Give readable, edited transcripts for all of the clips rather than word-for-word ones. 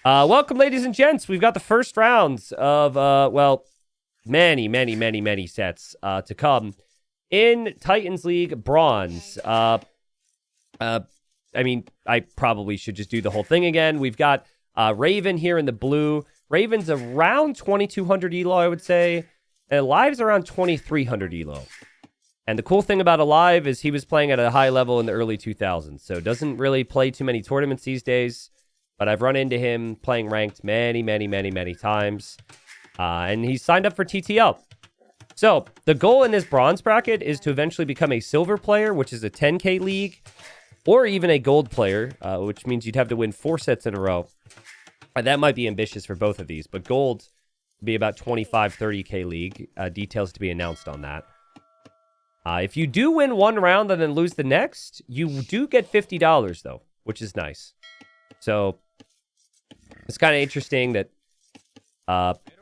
Welcome, ladies and gents. We've got the first rounds of, well, many sets to come in Titans League Bronze. I mean, I probably should just do the whole thing again. We've got Raven here in the blue. Raven's around 2,200 elo, I would say. And Alive's around 2,300 elo. And the cool thing about Alive is he was playing at a high level in the early 2000s. So doesn't really play too many tournaments these days. But I've run into him playing ranked many times. And he's signed up for TTL. So the goal in this bronze bracket is to eventually become a silver player, which is a 10K league. Or even a gold player, which means you'd have to win 4 sets in a row. That might be ambitious for both of these. But gold would be about 25, 30K league. Details to be announced on that. If you do win one round and then lose the next, you do get $50, though, which is nice. So it's kind of interesting that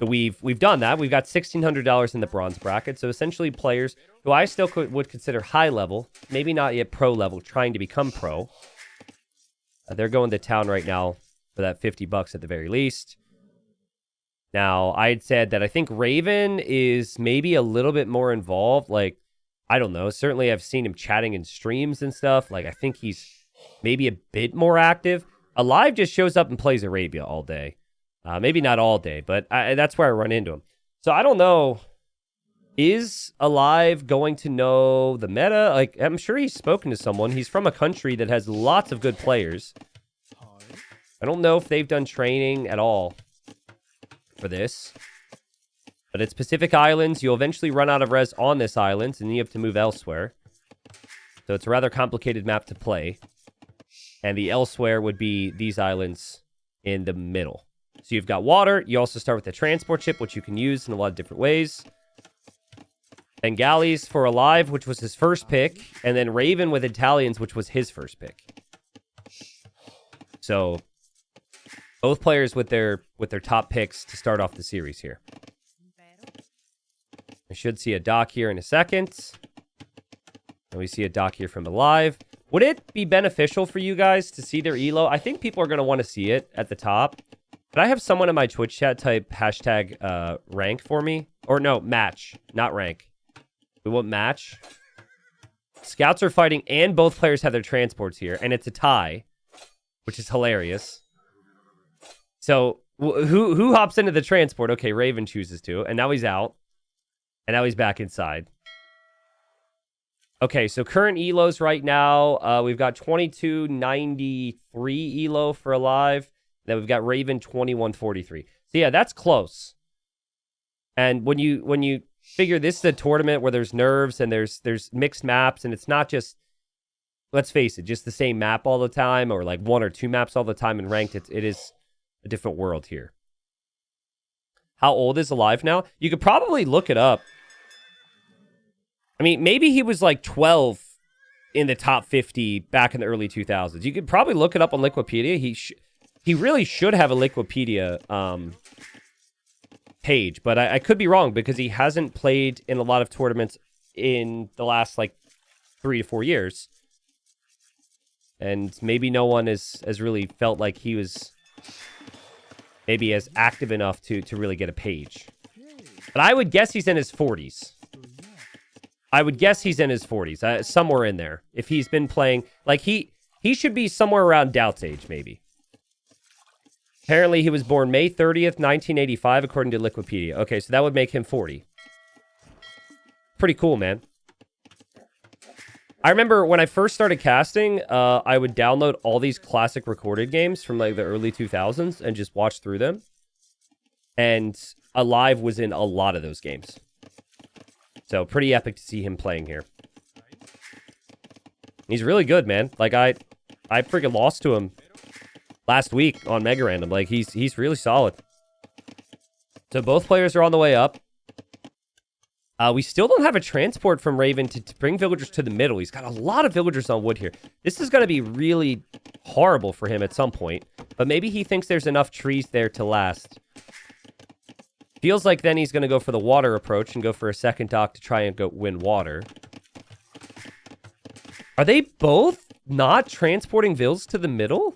we've done that. We've got $1,600 in the bronze bracket. So essentially players who I still would consider high level, maybe not yet pro level, trying to become pro. They're going to town right now for that $50 at the very least. Now, I had said that I think Raven is maybe a little bit more involved. Like, I don't know. Certainly I've seen him chatting in streams and stuff. Like, I think he's maybe a bit more active. Alive just shows up and plays Arabia all day. Maybe not all day, but that's where I run into him. So I don't know. Is Alive going to know the meta? Like, I'm sure he's spoken to someone. He's from a country that has lots of good players. I don't know if they've done training at all for this. But it's Pacific Islands. You'll eventually run out of res on this island, and you have to move elsewhere. So it's a rather complicated map to play. And the elsewhere would be these islands in the middle. So you've got water. You also start with the transport ship, which you can use in a lot of different ways. Then galleys for Alive, which was his first pick. And then Raven with Italians, which was his first pick. So both players with their top picks to start off the series here. I should see a dock here in a second. And we see a dock here from Alive. Would it be beneficial for you guys to see their elo? I think people are going to want to see it at the top. But I have someone in my Twitch chat type hashtag rank for me. Or no, match, not rank. We want match. Scouts are fighting and both players have their transports here. And it's a tie, which is hilarious. So who hops into the transport? Okay, Raven chooses to. And now he's out. And now he's back inside. Okay, so current elos right now, we've got 2293 elo for Alive. Then we've got Raven 2143. So yeah, that's close. And when you figure this is a tournament where there's nerves and there's mixed maps, and it's not just, let's face it, just the same map all the time, or like 1 or 2 maps all the time in ranked, it is a different world here. How old is Alive now? You could probably look it up. I mean, maybe he was like 12 in the top 50 back in the early 2000s. You could probably look it up on Liquipedia. He really should have a Liquipedia page, but I could be wrong because he hasn't played in a lot of tournaments in the last like 3 to 4 years. And maybe no one has really felt like he was maybe as active enough to really get a page. But I would guess he's in his 40s. I would guess he's in his 40s, somewhere in there. If he's been playing, like he should be somewhere around Doubt's age, maybe. Apparently, he was born May 30th, 1985, according to Liquipedia. Okay, so that would make him 40. Pretty cool, man. I remember when I first started casting, I would download all these classic recorded games from like the early 2000s and just watch through them. And Alive was in a lot of those games. So, pretty epic to see him playing here. He's really good, man. Like, I freaking lost to him last week on Mega Random. Like, he's really solid. So, both players are on the way up. We still don't have a transport from Raven to bring villagers to the middle. He's got a lot of villagers on wood here. This is going to be really horrible for him at some point. But maybe he thinks there's enough trees there to last. Feels like then he's going to go for the water approach and go for a second dock to try and go win water. Are they both not transporting vills to the middle?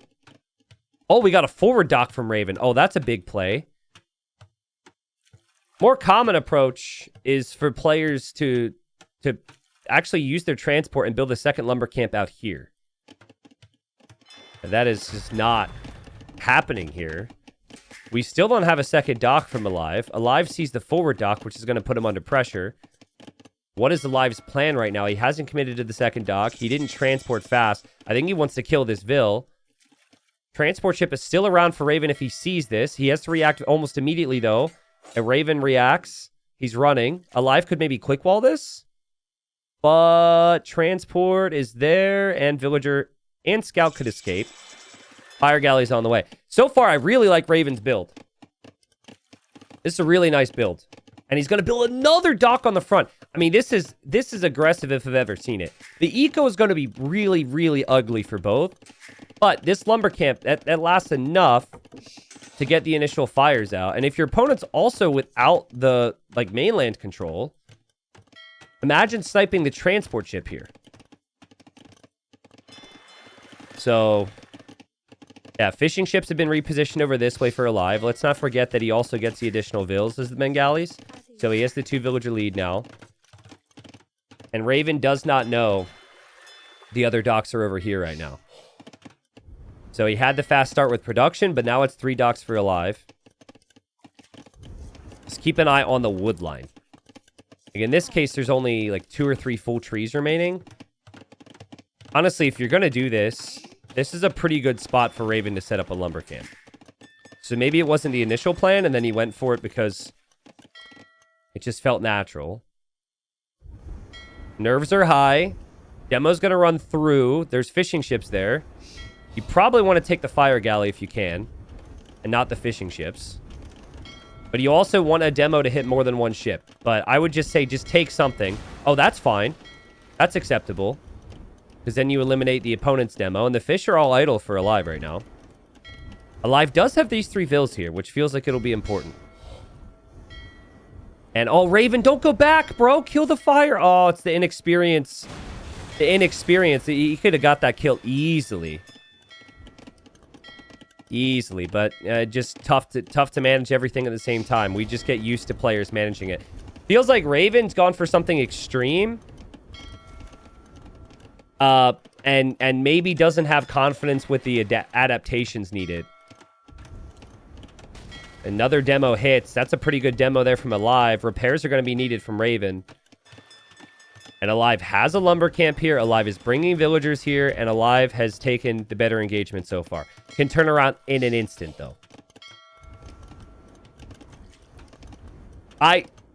Oh, we got a forward dock from Raven. Oh, that's a big play. More common approach is for players to actually use their transport and build a second lumber camp out here. That is just not happening here. We still don't have a second dock from Alive. Alive sees the forward dock, which is going to put him under pressure. What is Alive's plan right now? He hasn't committed to the second dock. He didn't transport fast. I think he wants to kill this Vil. Transport ship is still around for Raven if he sees this. He has to react almost immediately, though. A Raven reacts. He's running. Alive could maybe quick wall this. But transport is there, and villager and scout could escape. Fire galley's on the way. So far, I really like Raven's build. This is a really nice build. And he's going to build another dock on the front. I mean, this is aggressive if I've ever seen it. The eco is going to be really, really ugly for both. But this lumber camp, that lasts enough to get the initial fires out. And if your opponent's also without the, like, mainland control, imagine sniping the transport ship here. So, yeah, fishing ships have been repositioned over this way for Alive. Let's not forget that he also gets the additional Vils as the Bengalis. So he has the 2 villager lead now. And Raven does not know the other docks are over here right now. So he had the fast start with production, but now it's 3 docks for Alive. Just keep an eye on the wood line. Like in this case, there's only like 2 or 3 full trees remaining. Honestly, if you're going to do this, this is a pretty good spot for Raven to set up a lumber camp. So maybe it wasn't the initial plan, and then he went for it because it just felt natural. Nerves are high. Demo's going to run through. There's fishing ships there. You probably want to take the fire galley if you can, and not the fishing ships. But you also want a demo to hit more than one ship. But I would just say, just take something. Oh, that's fine. That's acceptable. Because then you eliminate the opponent's demo. And the fish are all idle for Alive right now. Alive does have these 3 Vils here, which feels like it'll be important. And, oh, Raven, don't go back, bro. Kill the fire. Oh, it's the inexperience. The inexperience. He could have got that kill easily. Easily, but just tough to manage everything at the same time. We just get used to players managing it. Feels like Raven's gone for something extreme. And maybe doesn't have confidence with the adaptations needed. Another demo hits. That's a pretty good demo there from Alive. Repairs are going to be needed from Raven. And Alive has a lumber camp here. Alive is bringing villagers here. And Alive has taken the better engagement so far. Can turn around in an instant, though.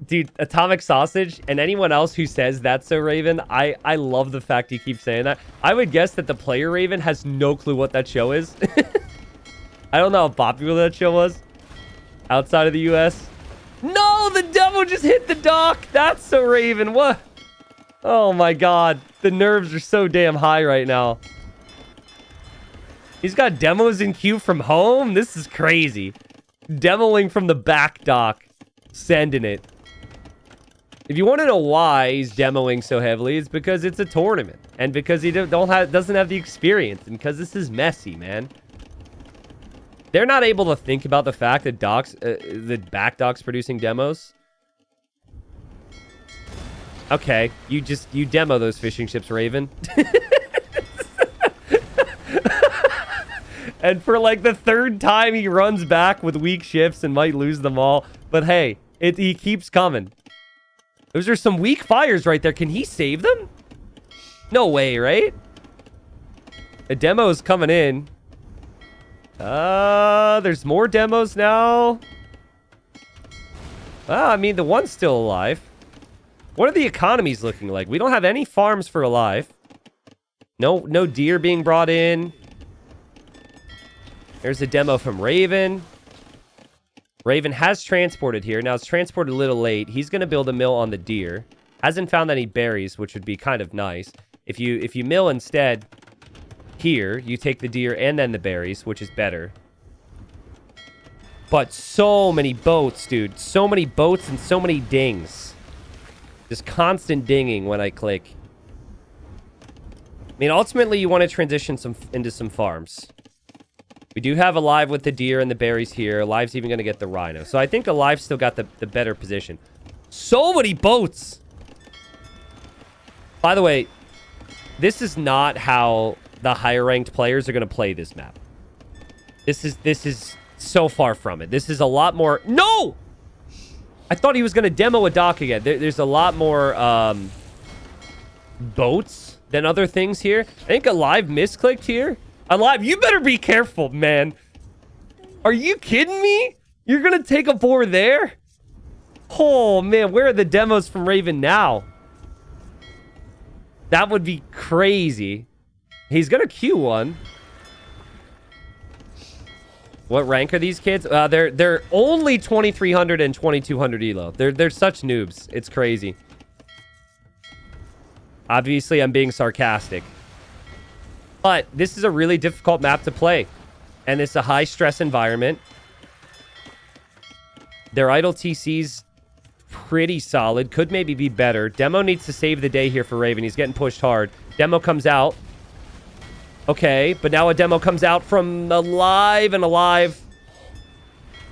Dude, Atomic Sausage and anyone else who says that's so Raven, I love the fact he keeps saying that. I would guess that the player Raven has no clue what that show is. I don't know how popular that show was outside of the US. No, the demo just hit the dock. That's so Raven. What? Oh my god. The nerves are so damn high right now. He's got demos in queue from home? This is crazy. Demoing from the back dock. Sending it. If you want to know why he's demoing so heavily, it's because it's a tournament. And because he doesn't have the experience. And because this is messy, man. They're not able to think about the fact that the back dock's producing demos. Okay, you demo those fishing ships, Raven. And for like the 3rd time, he runs back with weak ships and might lose them all. But hey, he keeps coming. Those are some weak fires right there. Can he save them? No way, right? A demo is coming in. There's more demos now. I mean, the one's still alive. What are the economies looking like? We don't have any farms for Alive. No deer being brought in. There's a demo from Raven. Raven has transported here. Now, it's transported a little late. He's going to build a mill on the deer. Hasn't found any berries, which would be kind of nice. If you mill instead here, you take the deer and then the berries, which is better. But so many boats, dude. So many boats and so many dings. Just constant dinging when I click. I mean, ultimately, you want to transition into some farms. We do have Alive with the deer and the berries here. Alive's even going to get the rhino. So I think Alive still got the better position. So many boats! By the way, this is not how the higher ranked players are going to play this map. This is so far from it. This is a lot more... No! I thought he was going to demo a dock again. There's a lot more boats than other things here. I think Alive misclicked here. Alive, you better be careful, man. Are you kidding me? You're going to take a boar there? Oh, man. Where are the demos from Raven now? That would be crazy. He's going to queue one. What rank are these kids? They're only 2300 and 2200 elo. They're such noobs. It's crazy. Obviously, I'm being sarcastic. But this is a really difficult map to play. And it's a high-stress environment. Their idle TC's pretty solid. Could maybe be better. Demo needs to save the day here for Raven. He's getting pushed hard. Demo comes out. Okay, but now a demo comes out from Alive, and Alive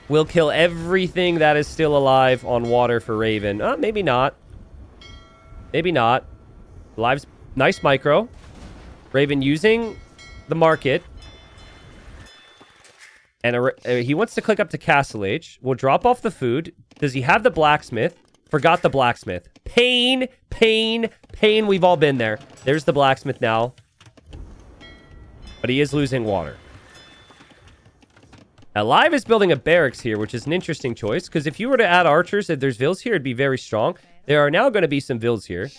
will kill everything that is still alive on water for Raven. Maybe not. Maybe not. Alive's nice micro. Raven using the market. And he wants to click up to Castle Age. We'll drop off the food. Does he have the blacksmith? Forgot the blacksmith. Pain, pain, pain. We've all been there. There's the blacksmith now. But he is losing water. Alive is building a barracks here, which is an interesting choice. Because if you were to add archers, if there's vills here, it'd be very strong. There are now going to be some vills here.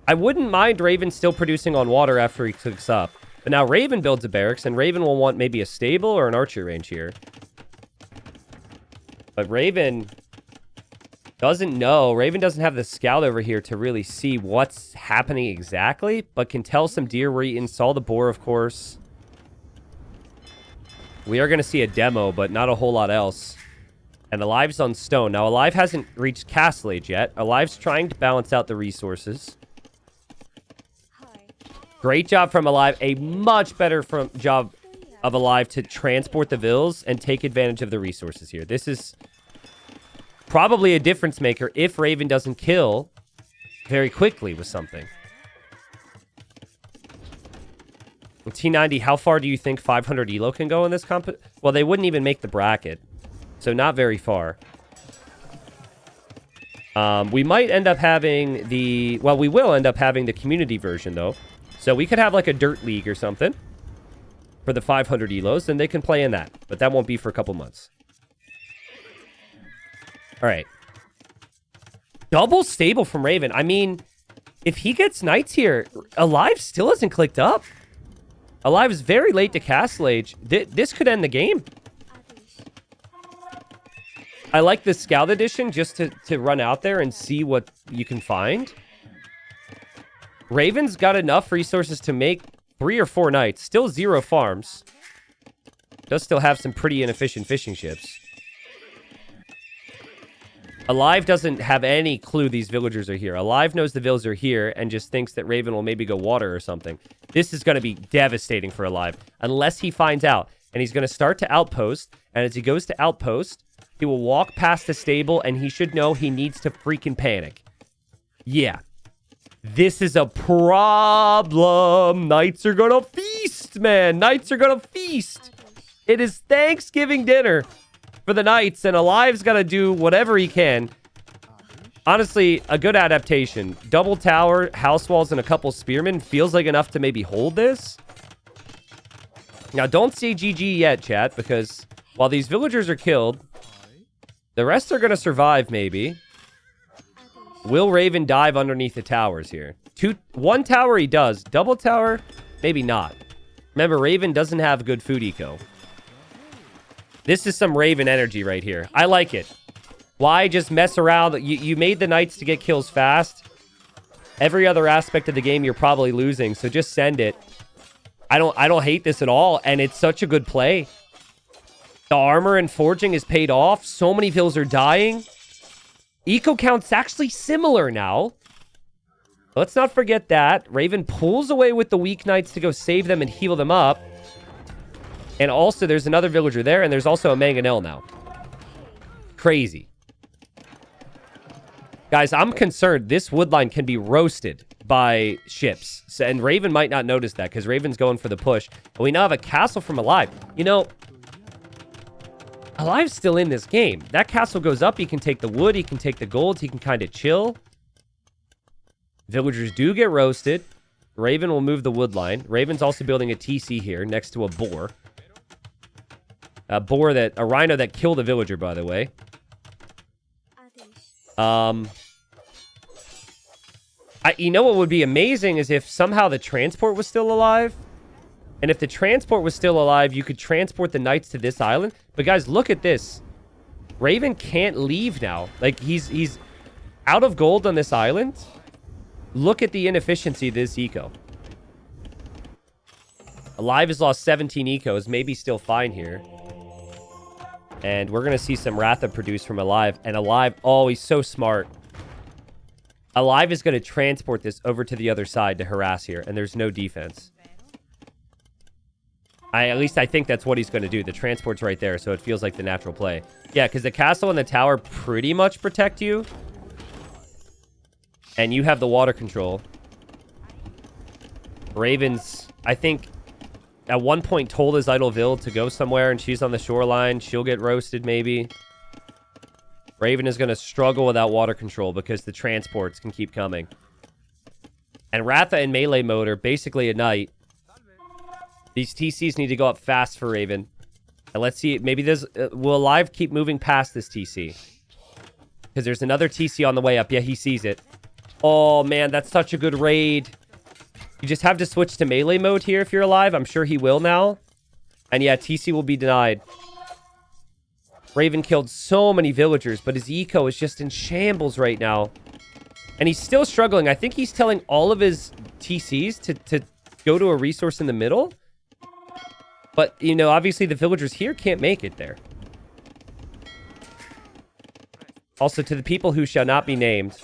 I wouldn't mind Raven still producing on water after he clicks up. But now Raven builds a barracks, and Raven will want maybe a stable or an archer range here. But Raven doesn't know. Raven doesn't have the scout over here to really see what's happening exactly, but can tell some deer where he installed the boar, of course. We are going to see a demo, but not a whole lot else. And Alive's on stone. Now, Alive hasn't reached Castle Age yet. Alive's trying to balance out the resources. Great job from Alive. A much better job of Alive to transport the vills and take advantage of the resources here. This is probably a difference maker if Raven doesn't kill very quickly with something. T90, how far do you think 500 elo can go in this comp? Well, they wouldn't even make the bracket, so not very far. We might end up having the... Well, we will end up having the community version, though. So we could have like a dirt league or something for the 500 elos, and they can play in that. But that won't be for a couple months. All right. Double stable from Raven. I mean, if he gets knights here, Alive still hasn't clicked up. Alive is very late to Castle Age. This could end the game. I like the Scout Edition just to run out there and see what you can find. Raven's got enough resources to make 3 or 4 knights. Still 0 farms. Does still have some pretty inefficient fishing ships. Alive doesn't have any clue these villagers are here. Alive knows the vills are here and just thinks that Raven will maybe go water or something. This is going to be devastating for Alive. Unless he finds out. And he's going to start to outpost. And as he goes to outpost, he will walk past the stable and he should know he needs to freaking panic. Yeah. This is a problem. Knights are gonna feast, man. Knights are gonna feast. It is Thanksgiving dinner for the Knights, and Alive's gotta do whatever he can. Honestly, a good adaptation. Double tower, house walls, and a couple spearmen feels like enough to maybe hold this. Now, don't say GG yet, chat, because while these villagers are killed, the rest are gonna survive, maybe. Will Raven dive underneath the towers here? One tower he does. Double tower, maybe not. Remember, Raven doesn't have good food eco. This is some Raven energy right here. I like it. Why just mess around? You made the knights to get kills fast. Every other aspect of the game you're probably losing, so just send it. I don't hate this at all, and it's such a good play. The armor and forging is paid off. So many vills are dying. Eco count's actually similar now. Let's not forget that. Raven pulls away with the weak knights to go save them and heal them up. And also, there's another villager there, and there's also a mangonel now. Crazy. Guys, I'm concerned this wood line can be roasted by ships. So, and Raven might not notice that, because Raven's going for the push. And we now have a castle from Alive. You know, Alive's still in this game. That castle goes up, he can take the wood, he can take the gold, he can kind of chill. Villagers do get roasted. Raven will move the wood line. Raven's also building a TC here next to a boar. A rhino that killed a villager, by the way. You know what would be amazing is if somehow the transport was still alive. And if the transport was still alive, you could transport the knights to this island. But guys, look at this. Raven can't leave now. Like, he's out of gold on this island. Look at the inefficiency of this eco. Alive has lost 17 ecos. Maybe still fine here. And we're going to see some Ratha produce from Alive. And Alive, oh, he's so smart. Alive is going to transport this over to the other side to harass here. And there's no defense. At least I think that's what he's going to do. The transport's right there, so it feels like the natural play. Yeah, because the castle and the tower pretty much protect you. And you have the water control. Raven's, I think, at one point told his Idleville to go somewhere, and she's on the shoreline. She'll get roasted, maybe. Raven is going to struggle without water control because the transports can keep coming. And Ratha in melee mode are basically a knight. These TCs need to go up fast for Raven. And let's see, maybe there's... will Alive keep moving past this TC? Because there's another TC on the way up. Yeah, he sees it. Oh, man, that's such a good raid. You just have to switch to melee mode here if you're Alive. I'm sure he will now. And yeah, TC will be denied. Raven killed so many villagers, but his eco is just in shambles right now. And he's still struggling. I think he's telling all of his TCs to go to a resource in the middle. But, you know, obviously the villagers here can't make it there. Also, to the people who shall not be named,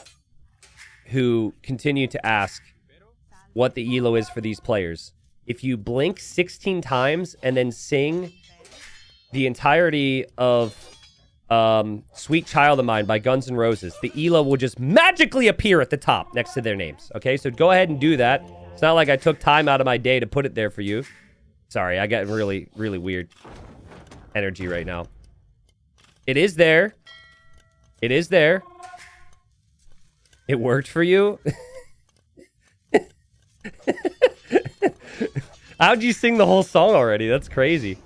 who continue to ask what the elo is for these players. If you blink 16 times and then sing the entirety of Sweet Child of Mine by Guns N' Roses, the elo will just magically appear at the top next to their names. Okay, so go ahead and do that. It's not like I took time out of my day to put it there for you. Sorry, I got really, really weird energy right now. It is there. It is there. It worked for you? How'd you sing the whole song already? That's crazy.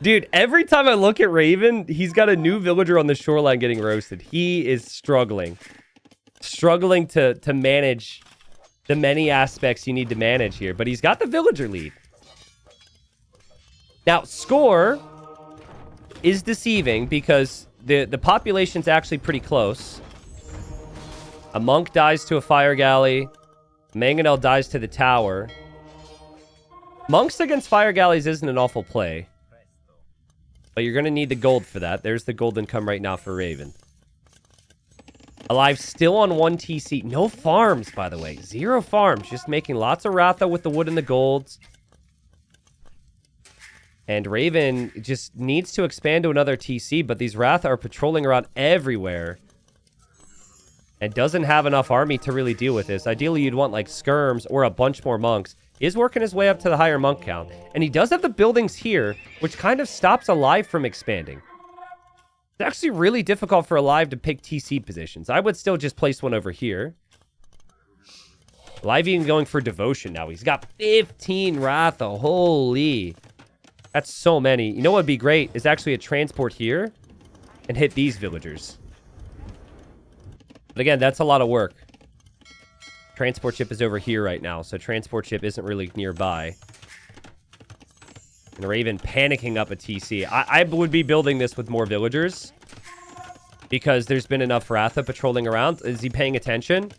Dude, every time I look at Raven, he's got a new villager on the shoreline getting roasted. He is struggling. Struggling to manage the many aspects you need to manage here. But he's got the villager lead. Now, score is deceiving because the population's actually pretty close. A monk dies to a fire galley. Mangonel dies to the tower. Monks against fire galleys isn't an awful play. But you're going to need the gold for that. There's the gold income right now for Raven. Alive still on 1 TC. No farms, by the way. 0 farms. Just making lots of Ratha with the wood and the golds. And Raven just needs to expand to another TC, but these Ratha are patrolling around everywhere. And doesn't have enough army to really deal with this. Ideally, you'd want like skirms or a bunch more monks. Is working his way up to the higher monk count. And he does have the buildings here, which kind of stops Alive from expanding. It's actually really difficult for Alive to pick TC positions. I would still just place one over here. Alive even going for devotion now. He's got 15 Ratha. Holy. That's so many. You know what would be great is actually a transport here and hit these villagers. But again, that's a lot of work. Transport ship is over here right now, so transport ship isn't really nearby. And Raven panicking up a TC. I would be building this with more villagers because there's been enough Ratha patrolling around. Is he paying attention?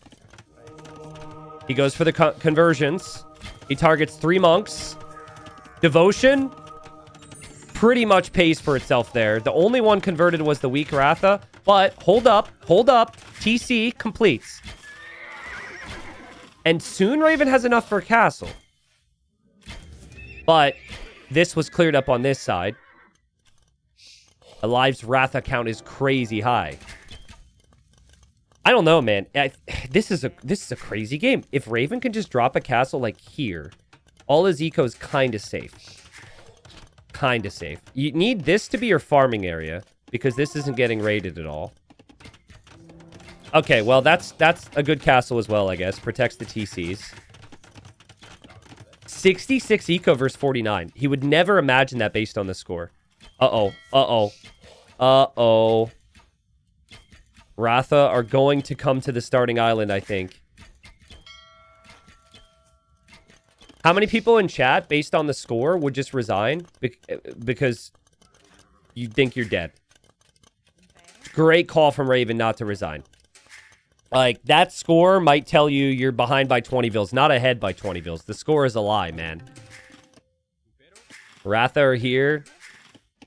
He goes for the conversions. He targets 3 monks. Devotion pretty much pays for itself there. The only one converted was the weak Ratha. But hold up. TC completes. And soon Raven has enough for a castle. But this was cleared up on this side. Alive's Ratha count is crazy high. I don't know, man. This is a crazy game. If Raven can just drop a castle like here, all his eco is kind of safe. Kind of safe. You need this to be your farming area because this isn't getting raided at all. Okay, well, that's a good castle as well, I guess. Protects the TCs. 66 eco versus 49. He would never imagine that based on the score. Uh-oh. Uh-oh. Uh-oh. Ratha are going to come to the starting island, I think. How many people in chat, based on the score, would just resign because you think you're dead? Great call from Raven not to resign. Like, that score might tell you you're behind by 20 vills, not ahead by 20 vills. The score is a lie, man. Ratha are here.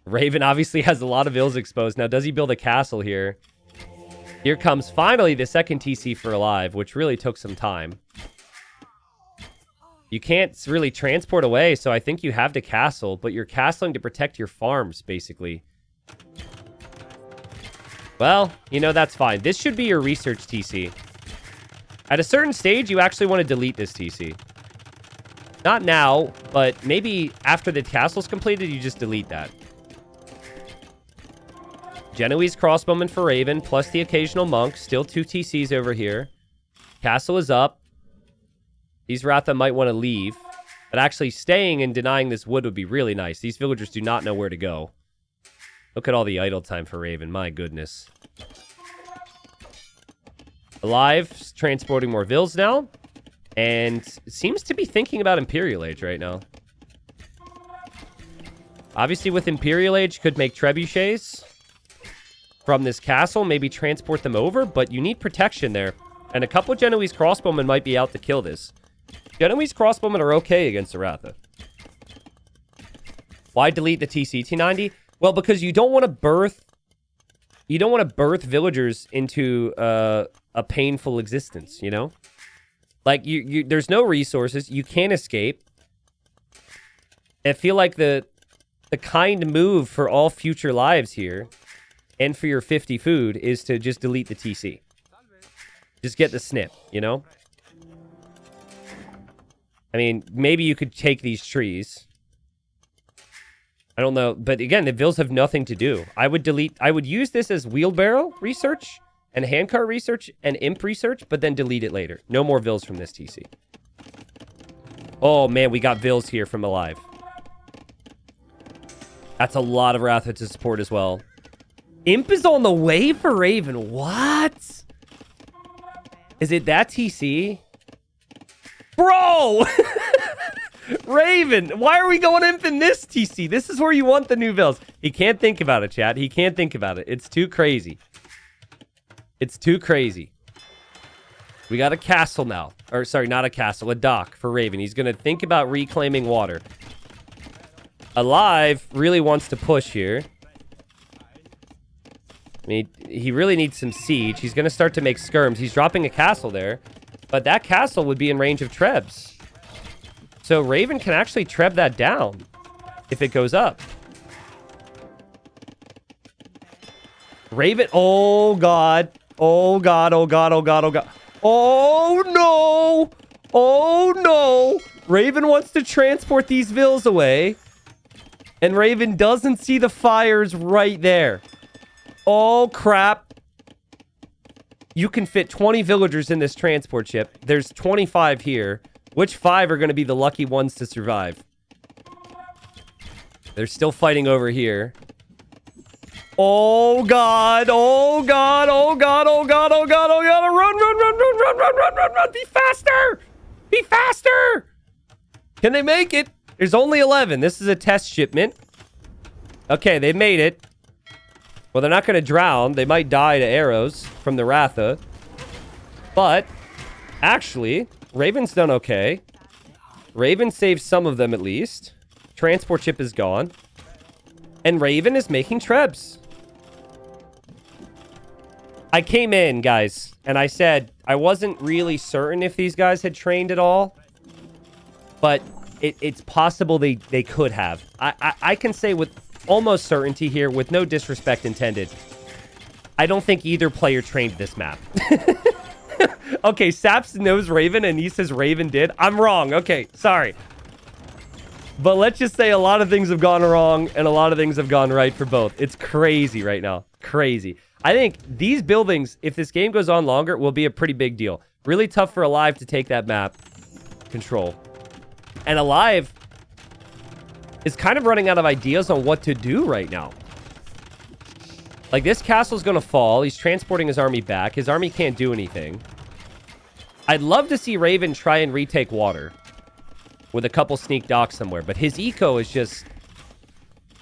Raven obviously has a lot of vills exposed. Now, does he build a castle here? Here comes finally the second TC for Alive, which really took some time. You can't really transport away, so I think you have to castle, but you're castling to protect your farms, basically. Well, you know, that's fine. This should be your research TC. At a certain stage, you actually want to delete this TC. Not now, but maybe after the castle's completed, you just delete that. Genoese crossbowman for Raven, plus the occasional monk. Still 2 TCs over here. Castle is up. These Ratha might want to leave. But actually staying and denying this wood would be really nice. These villagers do not know where to go. Look at all the idle time for Raven. My goodness. Alive, transporting more vills now. And seems to be thinking about Imperial Age right now. Obviously with Imperial Age, could make trebuchets from this castle, maybe transport them over, but you need protection there. And a couple of Genoese crossbowmen might be out to kill this. Genoese crossbowmen are okay against the Ratha. Why delete the TC T90? Well, because you don't want to birth villagers into a painful existence, you know? Like there's no resources, you can't escape. I feel like the kind move for all future lives here and for your 50 food is to just delete the TC. Just get the snip, you know? I mean, maybe you could take these trees. I don't know. But again, the vills have nothing to do. I would use this as wheelbarrow research and handcart research and imp research, but then delete it later. No more vills from this TC. Oh, man, we got vills here from Alive. That's a lot of Ratha to support as well. Imp is on the way for Raven. What? Is it that TC? Bro! Raven, why are we going imp in this TC? This is where you want the new vills. He can't think about it, chat. He can't think about it. It's too crazy. It's too crazy. We got a castle now. Or, sorry, not a castle. A dock for Raven. He's going to think about reclaiming water. Alive really wants to push here. I mean, he really needs some siege. He's going to start to make skirms. He's dropping a castle there. But that castle would be in range of trebs. So Raven can actually treb that down if it goes up. Raven, oh God. Oh God, oh God, oh God, oh God. Oh no! Oh no! Raven wants to transport these vills away. And Raven doesn't see the fires right there. Oh crap. You can fit 20 villagers in this transport ship. There's 25 here. Which 5 are going to be the lucky ones to survive? They're still fighting over here. Oh God, oh God, oh God, oh God, oh God, oh God. Run. Be faster. Be faster. Can they make it? There's only 11. This is a test shipment. Okay, they made it. Well, they're not going to drown. They might die to arrows from the Ratha. But, actually, Raven's done okay. Raven saved some of them at least. Transport ship is gone. And Raven is making trebs. I came in, guys, and I said I wasn't really certain if these guys had trained at all. But it's possible they could have. I can say with almost certainty here, with no disrespect intended, I don't think either player trained this map. Okay, Saps knows Raven and he says Raven did. I'm wrong. Okay, sorry. But let's just say a lot of things have gone wrong and a lot of things have gone right for both. It's crazy right now. Crazy. I think these buildings, if this game goes on longer, will be a pretty big deal. Really tough for Alive to take that map control. And Alive is kind of running out of ideas on what to do right now. Like, this castle's going to fall. He's transporting his army back. His army can't do anything. I'd love to see Raven try and retake water with a couple sneak docks somewhere. But his eco is just...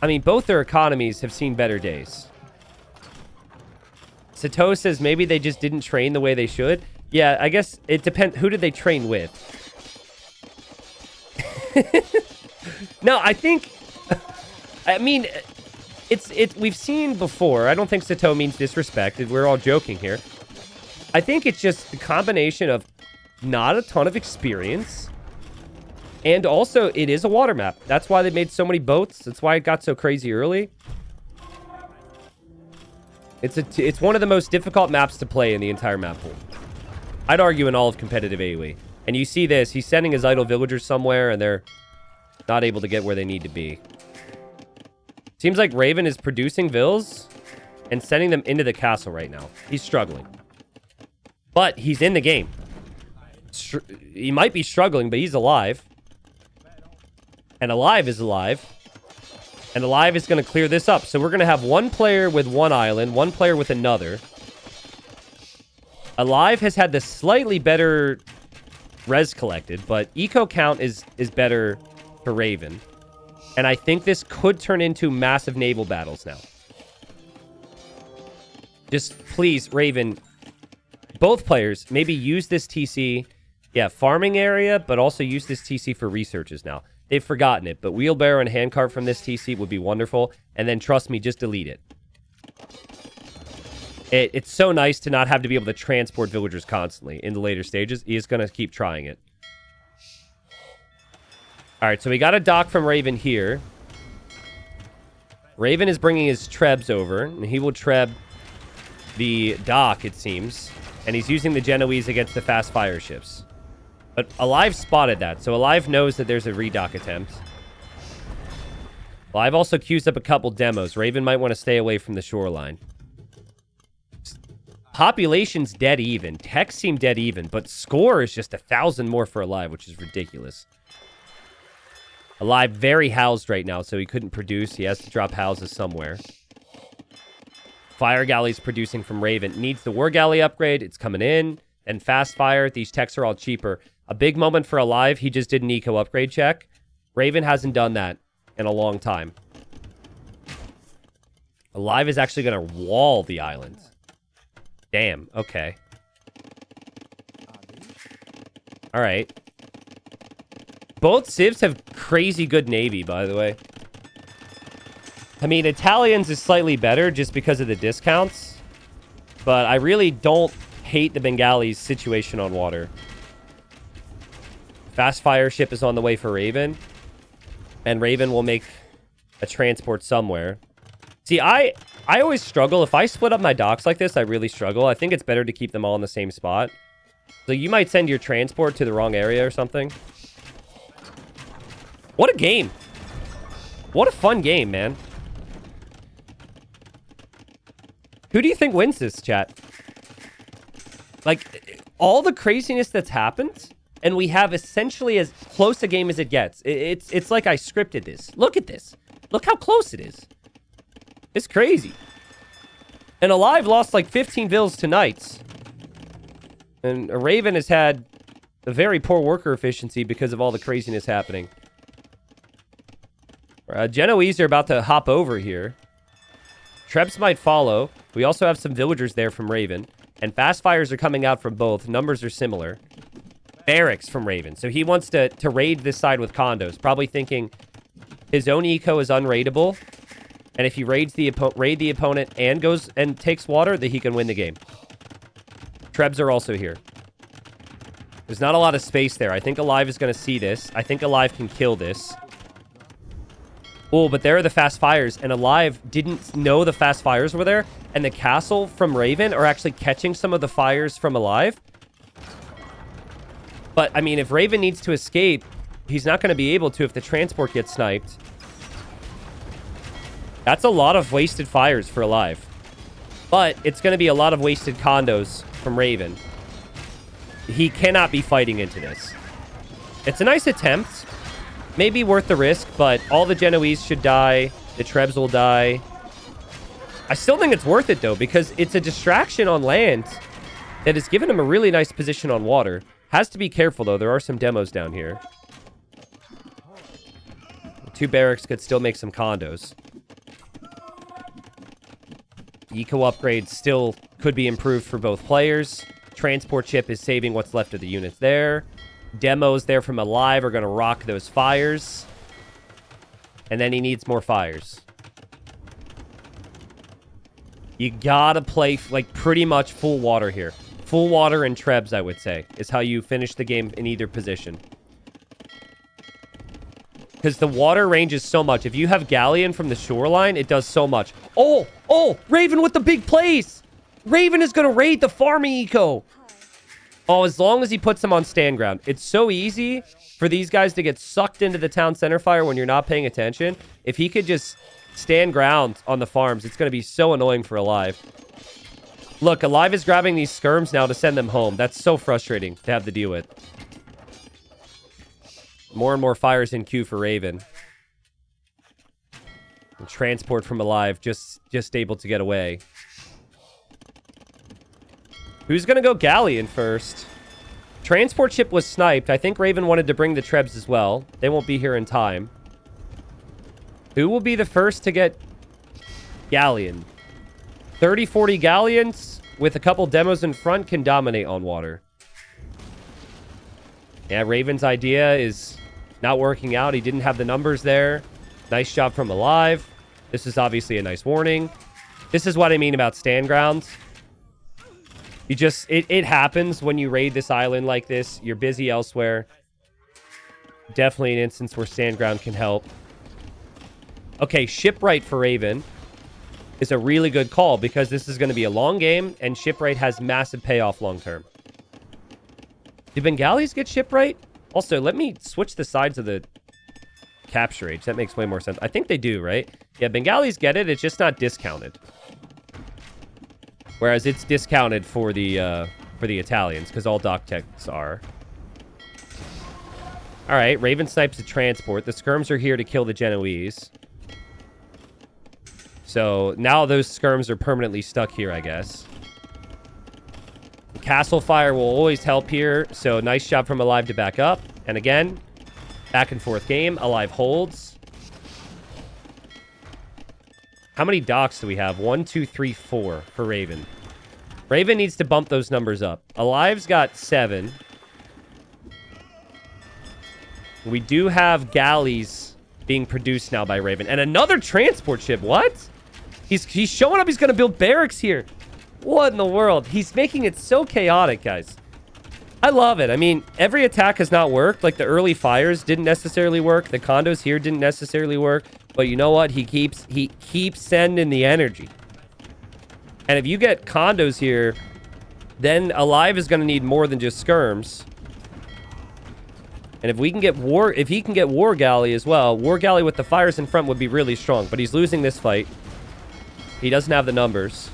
I mean, both their economies have seen better days. Sato says maybe they just didn't train the way they should. Yeah, I guess it depends. Who did they train with? No, I think... I mean, we've seen before. I don't think Sato means disrespect. We're all joking here. I think it's just the combination of not a ton of experience. And also, it is a water map. That's why they made so many boats. That's why it got so crazy early. It's one of the most difficult maps to play in the entire map pool. I'd argue in all of competitive AoE. And you see this. He's sending his idle villagers somewhere, and they're not able to get where they need to be. Seems like Raven is producing vills and sending them into the castle right now. He's struggling. But he's in the game. He might be struggling, but he's alive. And Alive is alive. And Alive is going to clear this up. So we're going to have one player with one island, one player with another. Alive has had the slightly better res collected, but eco count is better for Raven. And I think this could turn into massive naval battles now. Just please, Raven, both players, maybe use this TC, yeah, farming area, but also use this TC for researches now. They've forgotten it, but wheelbarrow and handcart from this TC would be wonderful. And then, trust me, just delete it. It's so nice to not have to be able to transport villagers constantly in the later stages. He is going to keep trying it. All right, so we got a dock from Raven here. Raven is bringing his trebs over, and he will treb the dock, it seems. And he's using the Genoese against the fast fire ships. But Alive spotted that, so Alive knows that there's a redock attempt. Alive also queues up a couple demos. Raven might want to stay away from the shoreline. Population's dead even. Techs seem dead even, but score is just 1,000 more for Alive, which is ridiculous. Alive very housed right now, so he couldn't produce. He has to drop houses somewhere. Fire Galley's producing from Raven. Needs the War Galley upgrade. It's coming in. And Fast Fire. These techs are all cheaper. A big moment for Alive. He just did an eco upgrade check. Raven hasn't done that in a long time. Alive is actually going to wall the island. Damn. Okay. All right. Both civs have crazy good navy, by the way. I mean, Italians is slightly better just because of the discounts. But I really don't hate the Bengalis' situation on water. Fast fire ship is on the way for Raven. And Raven will make a transport somewhere. See, I always struggle. If I split up my docks like this, I really struggle. I think it's better to keep them all in the same spot. So you might send your transport to the wrong area or something. What a game. What a fun game, man. Who do you think wins this, chat? Like, all the craziness that's happened, and we have essentially as close a game as it gets. It's like I scripted this. Look at this. Look how close it is. It's crazy. And Alive lost like 15 vills to Knights. And a Raven has had a very poor worker efficiency because of all the craziness happening. Genoese are about to hop over here. Trebs might follow. We also have some villagers there from Raven. And fast fires are coming out from both. Numbers are similar. Barracks from Raven. So he wants to raid this side with condos. Probably thinking his own eco is unraidable. And if he raids the opponent and goes and takes water, then he can win the game. Trebs are also here. There's not a lot of space there. I think Alive is going to see this. I think Alive can kill this. Oh, but there are the fast fires, and Alive didn't know the fast fires were there, and the castle from Raven are actually catching some of the fires from Alive. But, I mean, if Raven needs to escape, he's not going to be able to if the transport gets sniped. That's a lot of wasted fires for Alive. But it's going to be a lot of wasted condos from Raven. He cannot be fighting into this. It's a nice attempt. Maybe worth the risk, but all the Genoese should die. The Trebs will die. I still think it's worth it, though, because it's a distraction on land that has given him a really nice position on water. Has to be careful, though. There are some demos down here. 2 barracks could still make some condos. Eco upgrades still could be improved for both players. Transport ship is saving what's left of the units there. Demos there from Alive are going to rock those fires. And then he needs more fires. You gotta play, like, pretty much full water here. Full water and Trebs, I would say, is how you finish the game in either position. Because the water ranges so much. If you have Galleon from the shoreline, it does so much. Oh! Oh! Raven with the big plays! Raven is going to raid the farming eco! Oh, as long as he puts them on stand ground. It's so easy for these guys to get sucked into the town center fire when you're not paying attention. If he could just stand ground on the farms, it's going to be so annoying for Alive. Look, Alive is grabbing these skirms now to send them home. That's so frustrating to have to deal with. More and more fires in queue for Raven. And transport from Alive just able to get away. Who's going to go Galleon first? Transport ship was sniped. I think Raven wanted to bring the Trebs as well. They won't be here in time. Who will be the first to get Galleon? 30, 40 Galleons with a couple demos in front can dominate on water. Yeah, Raven's idea is not working out. He didn't have the numbers there. Nice job from Alive. This is obviously a nice warning. This is what I mean about stand grounds. You just, it happens when you raid this island like this. You're busy elsewhere. Definitely an instance where stand ground can help. Okay, shipwright for Raven is a really good call because this is going to be a long game and shipwright has massive payoff long term. Do Bengalis get shipwright? Also, let me switch the sides of the capture age. That makes way more sense. I think they do, right? Yeah, Bengalis get it. It's just not discounted. Whereas it's discounted for the Italians, because all dock techs are. Alright, Raven snipes the transport. The skirms are here to kill the Genoese. So, now those skirms are permanently stuck here, I guess. Castle fire will always help here, so nice job from Alive to back up. And again, back and forth game. Alive holds. How many docks do we have? 1, 2, 3, 4 for Raven. Raven needs to bump those numbers up. Alive's got 7. We do have galleys being produced now by Raven. And another transport ship. What? He's showing up. He's going to build barracks here. What in the world? He's making it so chaotic, guys. I love it. I mean, every attack has not worked. Like, the early fires didn't necessarily work. The condos here didn't necessarily work. But you know what? He keeps sending the energy. And if you get condos here, then Alive is going to need more than just skirms. And if we can get if he can get War Galley as well, War Galley with the fires in front would be really strong. But he's losing this fight. He doesn't have the numbers.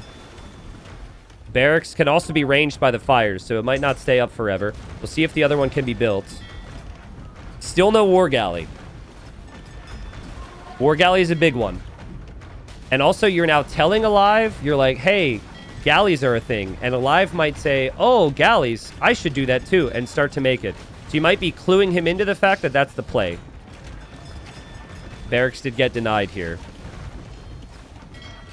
Barracks can also be ranged by the fires, so it might not stay up forever. We'll see if the other one can be built. Still no War Galley. War Galley is a big one. And also, you're now telling Alive, you're like, hey, galleys are a thing. And Alive might say, oh, galleys, I should do that too, and start to make it. So you might be cluing him into the fact that that's the play. Barracks did get denied here.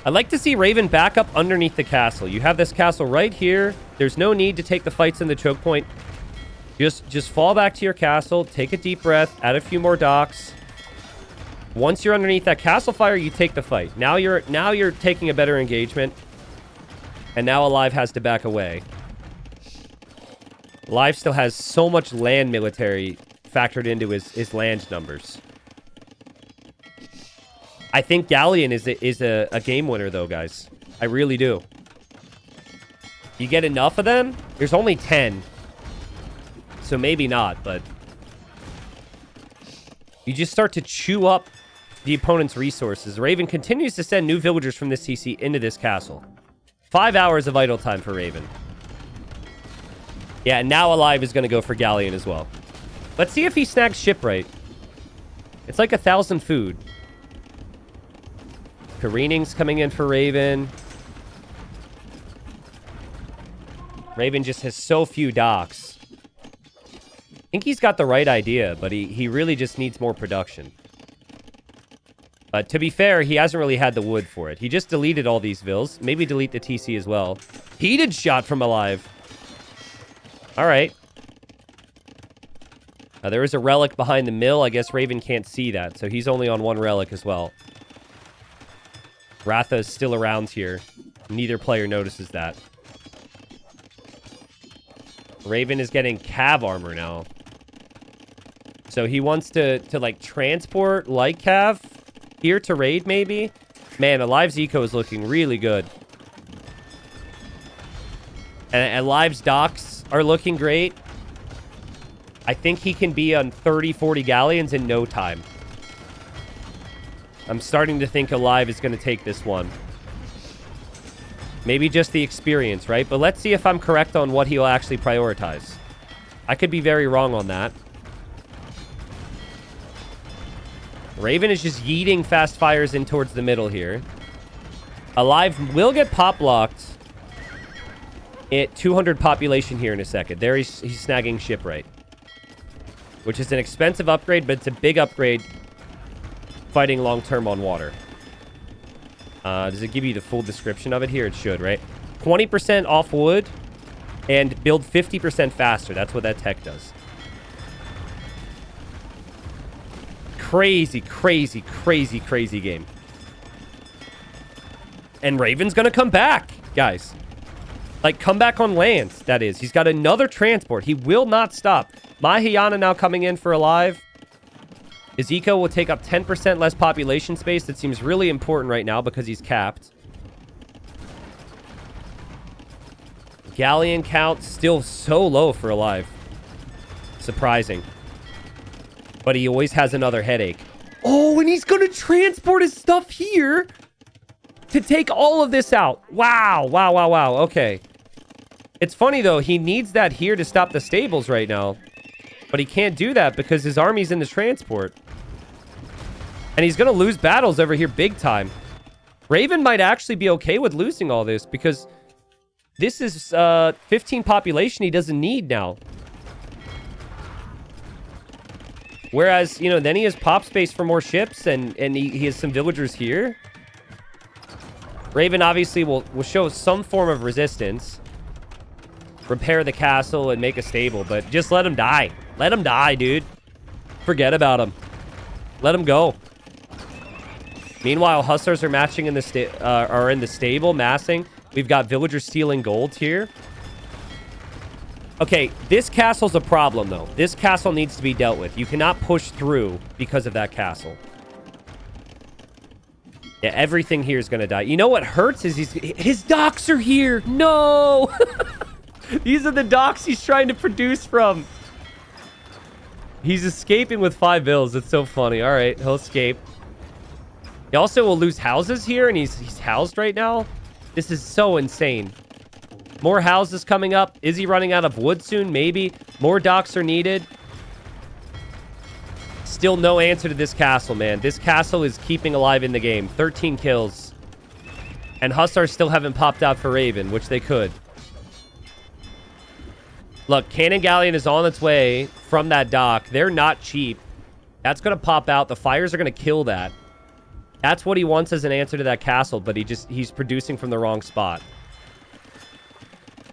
I'd like to see Raven back up underneath the castle. You have this castle right here. There's no need to take the fights in the choke point. Just fall back to your castle, take a deep breath, add a few more docks. Once you're underneath that castle fire, you take the fight. Now you're taking a better engagement. And now Alive has to back away. Live still has so much land military factored into his land numbers. I think Galleon is a game winner, though, guys. I really do. You get enough of them? There's only 10. So maybe not, but... You just start to chew up the opponent's resources. Raven continues to send new villagers from this CC into this castle. 5 hours of idle time for Raven. Yeah, and now Alive is going to go for Galleon as well. Let's see if he snags shipwright. It's like 1,000 food. Careening's coming in for Raven. Raven just has so few docks. I think he's got the right idea, but he really just needs more production. To be fair, he hasn't really had the wood for it. He just deleted all these vills. Maybe delete the TC as well. Heated shot from Alive. All right. There is a relic behind the mill. I guess Raven can't see that, so he's only on one relic as well. Ratha is still around here. Neither player notices that. Raven is getting cav armor now. So he wants to like transport like cav here to raid maybe. Man, Alive's eco is looking really good. And Alive's docks are looking great. I think he can be on 30, 40 galleons in no time. I'm starting to think Alive is going to take this one. Maybe just the experience, right? But let's see if I'm correct on what he'll actually prioritize. I could be very wrong on that. Raven is just yeeting fast fires in towards the middle here. Alive will get pop blocked at 200 population here in a second. There he's snagging shipwright, which is an expensive upgrade, but it's a big upgrade fighting long-term on water. Does it give you the full description of it here? It should, right? 20% off wood and build 50% faster. That's what that tech does. Crazy, crazy, crazy, crazy game. And Raven's gonna come back, guys. Like, come back on land, that is. He's got another transport. He will not stop. Mahayana now coming in for Alive. His eco will take up 10% less population space. That seems really important right now because he's capped. Galleon count still so low for Alive. Surprising. But he always has another headache. Oh, and he's going to transport his stuff here to take all of this out. Wow, wow, wow, wow. Okay. It's funny, though. He needs that here to stop the stables right now. But he can't do that because his army's in the transport. And he's going to lose battles over here big time. Raven might actually be okay with losing all this because this is 15 population he doesn't need now. Whereas, you know, then he has pop space for more ships and he has some villagers here. Raven obviously will show some form of resistance. Repair the castle and make a stable, but just let him die. Let him die, dude. Forget about him. Let him go. Meanwhile, Hussars are matching in the are in the stable, massing. We've got villagers stealing gold here. Okay, this castle's a problem, though. This castle needs to be dealt with. You cannot push through because of that castle. Yeah, everything here is going to die. You know what hurts is his docks are here. No! These are the docks he's trying to produce from. He's escaping with 5 bills. It's so funny. All right, he'll escape. He also will lose houses here, and he's housed right now. This is so insane. More houses coming up. Is he running out of wood soon? Maybe. More docks are needed. Still no answer to this castle, man. This castle is keeping alive in the game. 13 kills. And Hussars still haven't popped out for Raven, which they could. Look, Cannon Galleon is on its way from that dock. They're not cheap. That's going to pop out. The fires are going to kill that. That's what he wants as an answer to that castle, but he's producing from the wrong spot.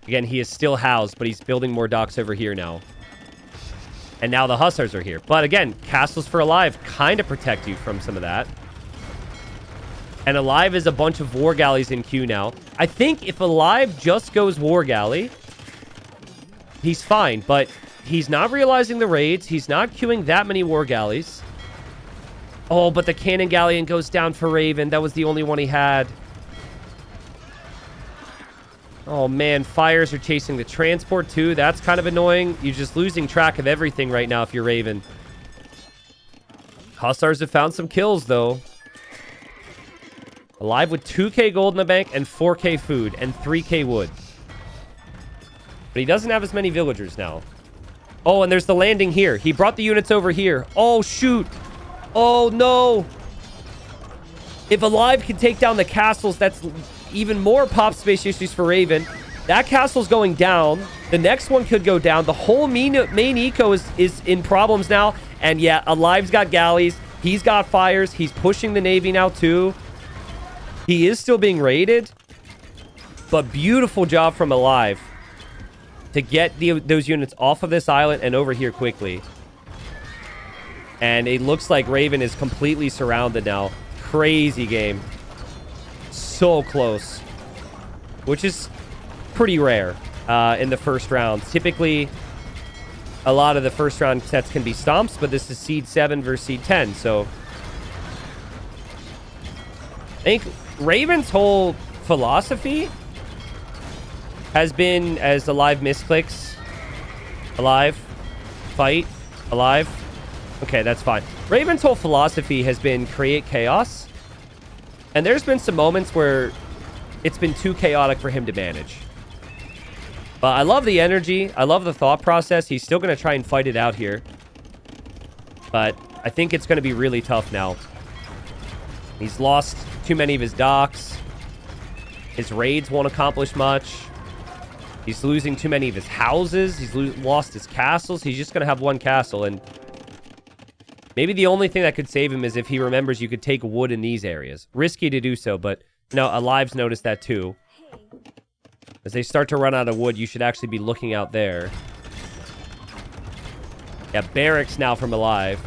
Again, he is still housed, but he's building more docks over here now. And now the Hussars are here. But again, castles for Alive kind of protect you from some of that. And Alive is a bunch of war galleys in queue now. I think if Alive just goes war galley, he's fine, but he's not realizing the raids. He's not queuing that many war galleys. Oh, but the cannon galleon goes down for Raven. That was the only one he had. Oh, man. Fires are chasing the transport, too. That's kind of annoying. You're just losing track of everything right now if you're Raven. Hussars have found some kills, though. Alive with 2k gold in the bank and 4k food and 3k wood. But he doesn't have as many villagers now. Oh, and there's the landing here. He brought the units over here. Oh, shoot. Oh, no. If Alive can take down the castles, that's even more pop space issues for Raven. That castle's going down. The next one could go down. The whole main eco is in problems now. And yeah, Alive's got galleys. He's got fires. He's pushing the navy now, too. He is still being raided. But beautiful job from Alive to get those units off of this island and over here quickly. And it looks like Raven is completely surrounded now. Crazy game. So close. Which is pretty rare in the first round. Typically, a lot of the first round sets can be stomps, but this is Seed 7 versus Seed 10, so... I think Raven's whole philosophy has been, as Alive misclicks, Alive, fight, Alive. Okay, that's fine. Raven's whole philosophy has been create chaos. And there's been some moments where it's been too chaotic for him to manage. But I love the energy. I love the thought process. He's still going to try and fight it out here. But I think it's going to be really tough now. He's lost too many of his docks. His raids won't accomplish much. He's losing too many of his houses. He's lost his castles. He's just going to have one castle. And maybe the only thing that could save him is if he remembers you could take wood in these areas. Risky to do so, but no, Alive's noticed that too. As they start to run out of wood, you should actually be looking out there. Yeah, barracks now from Alive.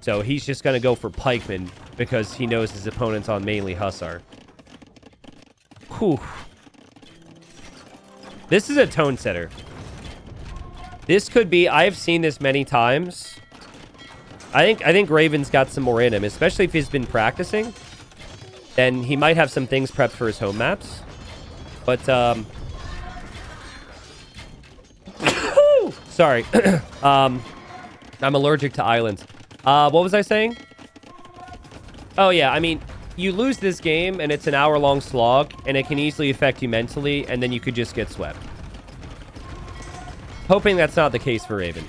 So he's just going to go for pikemen because he knows his opponent's on mainly Hussar. Whew. This is a tone setter. This could be... I've seen this many times. I think Raven's got some more in him, especially if he's been practicing. Then he might have some things prepped for his home maps. But, sorry. I'm allergic to islands. What was I saying? Oh, yeah. I mean, you lose this game, and it's an hour-long slog, and it can easily affect you mentally, and then you could just get swept. Hoping that's not the case for Raven.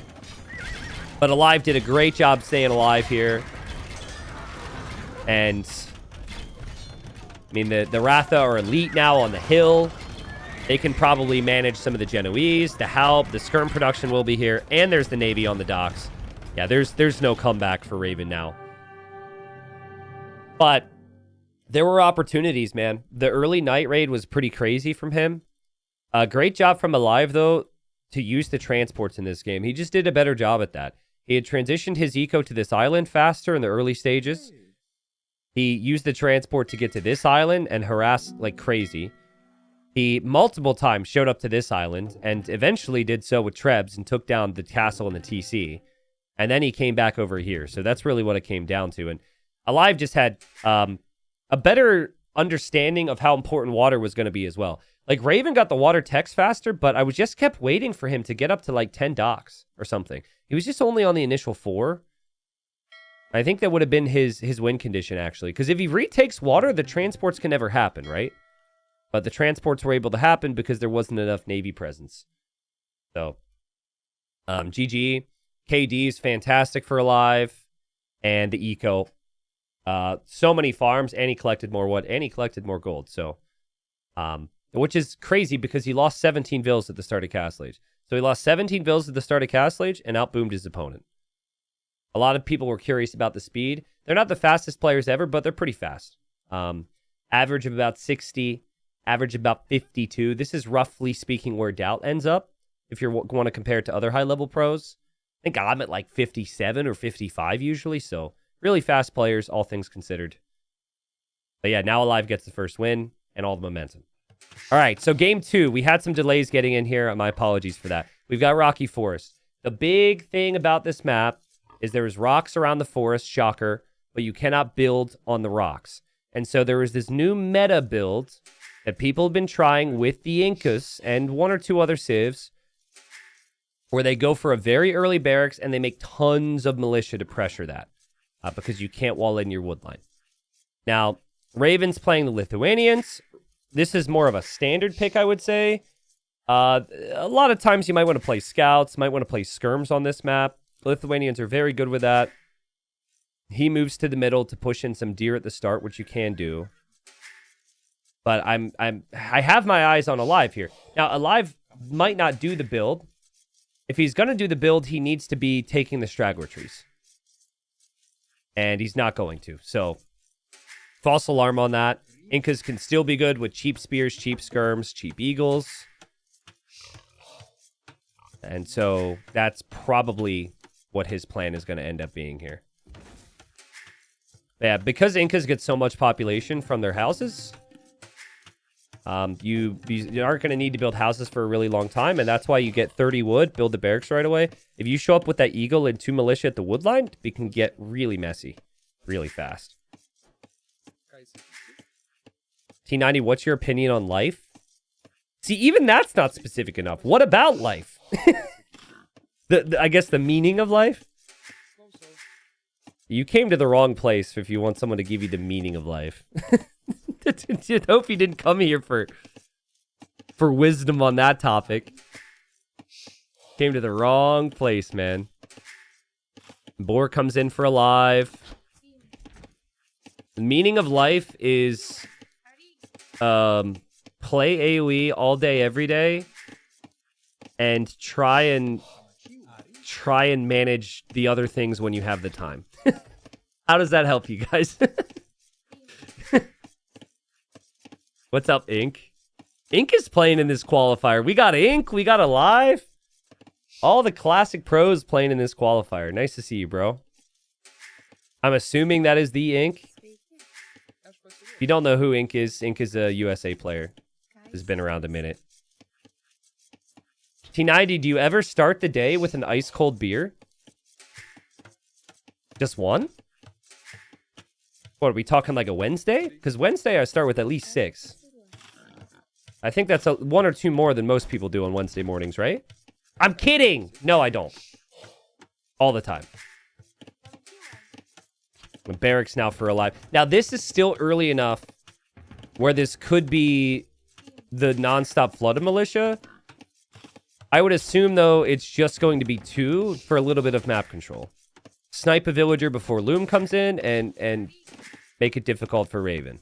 But Alive did a great job staying alive here. And... I mean, the Ratha are elite now on the hill. They can probably manage some of the Genoese, the help, the skirm production will be here, and there's the Navy on the docks. Yeah, there's no comeback for Raven now. But there were opportunities, man. The early night raid was pretty crazy from him. Great job from Alive, though, to use the transports in this game. He just did a better job at that. He had transitioned his eco to this island faster in the early stages. He used the transport to get to this island and harass like crazy. He multiple times showed up to this island and eventually did so with Trebs and took down the castle and the TC. And then he came back over here. So that's really what it came down to. And Alive just had a better understanding of how important water was going to be as well. Like Raven got the water text faster, but I was just kept waiting for him to get up to like 10 docks or something. He was just only on the initial 4. I think that would have been his win condition, actually. Because if he retakes water, the transports can never happen, right? But the transports were able to happen because there wasn't enough Navy presence. So, GG. KD is fantastic for Alive. And the Eco. So many farms, and he collected more wood, and he collected more gold. So, which is crazy because he lost 17 vills at the start of Castle Age. So he lost 17 vills at the start of Castle Age and outboomed his opponent. A lot of people were curious about the speed. They're not the fastest players ever, but they're pretty fast. Average of about 60, average about 52. This is roughly speaking where Doubt ends up. If you want to compare it to other high-level pros. I think I'm at like 57 or 55 usually. So really fast players, all things considered. But yeah, now Alive gets the first win and all the momentum. All right, so game 2. We had some delays getting in here. My apologies for that. We've got Rocky Forest. The big thing about this map is there's rocks around the forest, shocker, but you cannot build on the rocks. And so there is this new meta build that people have been trying with the Incas and 1 or 2 other civs, where they go for a very early barracks and they make tons of militia to pressure that because you can't wall in your wood line. Now, Raven's playing the Lithuanians. This is more of a standard pick, I would say. A lot of times you might want to play scouts, might want to play skirms on this map. Lithuanians are very good with that. He moves to the middle to push in some deer at the start, which you can do. But I have my eyes on Alive here. Now, Alive might not do the build. If he's going to do the build, he needs to be taking the straggler trees. And he's not going to. So, false alarm on that. Incas can still be good with cheap spears, cheap skirms, cheap eagles. And so that's probably what his plan is going to end up being here. Yeah, because Incas get so much population from their houses, you aren't going to need to build houses for a really long time, and that's why you get 30 wood, build the barracks right away. If you show up with that eagle and 2 militia at the wood line, it can get really messy, really fast. T90, what's your opinion on life? See, even that's not specific enough. What about life? I guess the meaning of life? You came to the wrong place if you want someone to give you the meaning of life. I hope you didn't come here for wisdom on that topic. Came to the wrong place, man. Boar comes in for Alive. The meaning of life is play AoE all day, every day, and try and manage the other things when you have the time. How does that help you guys? What's up, Ink? Ink is playing in this qualifier. We got Ink, we got Alive. All the classic pros playing in this qualifier. Nice to see you, bro. I'm assuming that is the Ink. If you don't know who Ink is a USA player. Has been around a minute. T90, do you ever start the day with an ice cold beer? Just one? What, are we talking like a Wednesday? Because Wednesday I start with at least 6. I think that's 1 or 2 more than most people do on Wednesday mornings, right? I'm kidding! No, I don't. All the time. Barracks now for Alive. Now, this is still early enough where this could be the non-stop flood of militia. I would assume, though, it's just going to be 2 for a little bit of map control. Snipe a villager before Loom comes in and make it difficult for Raven.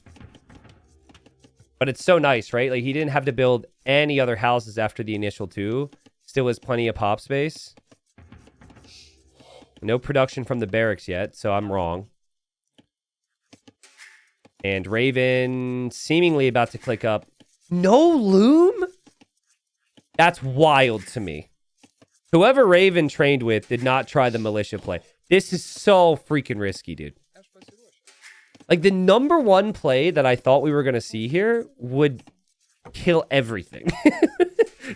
But it's so nice, right? Like, he didn't have to build any other houses after the initial 2. Still has plenty of pop space. No production from the barracks yet, so I'm wrong. And Raven seemingly about to click up. No Loom? That's wild to me. Whoever Raven trained with did not try the militia play. This is so freaking risky, dude. Like, the number 1 play that I thought we were going to see here would kill everything.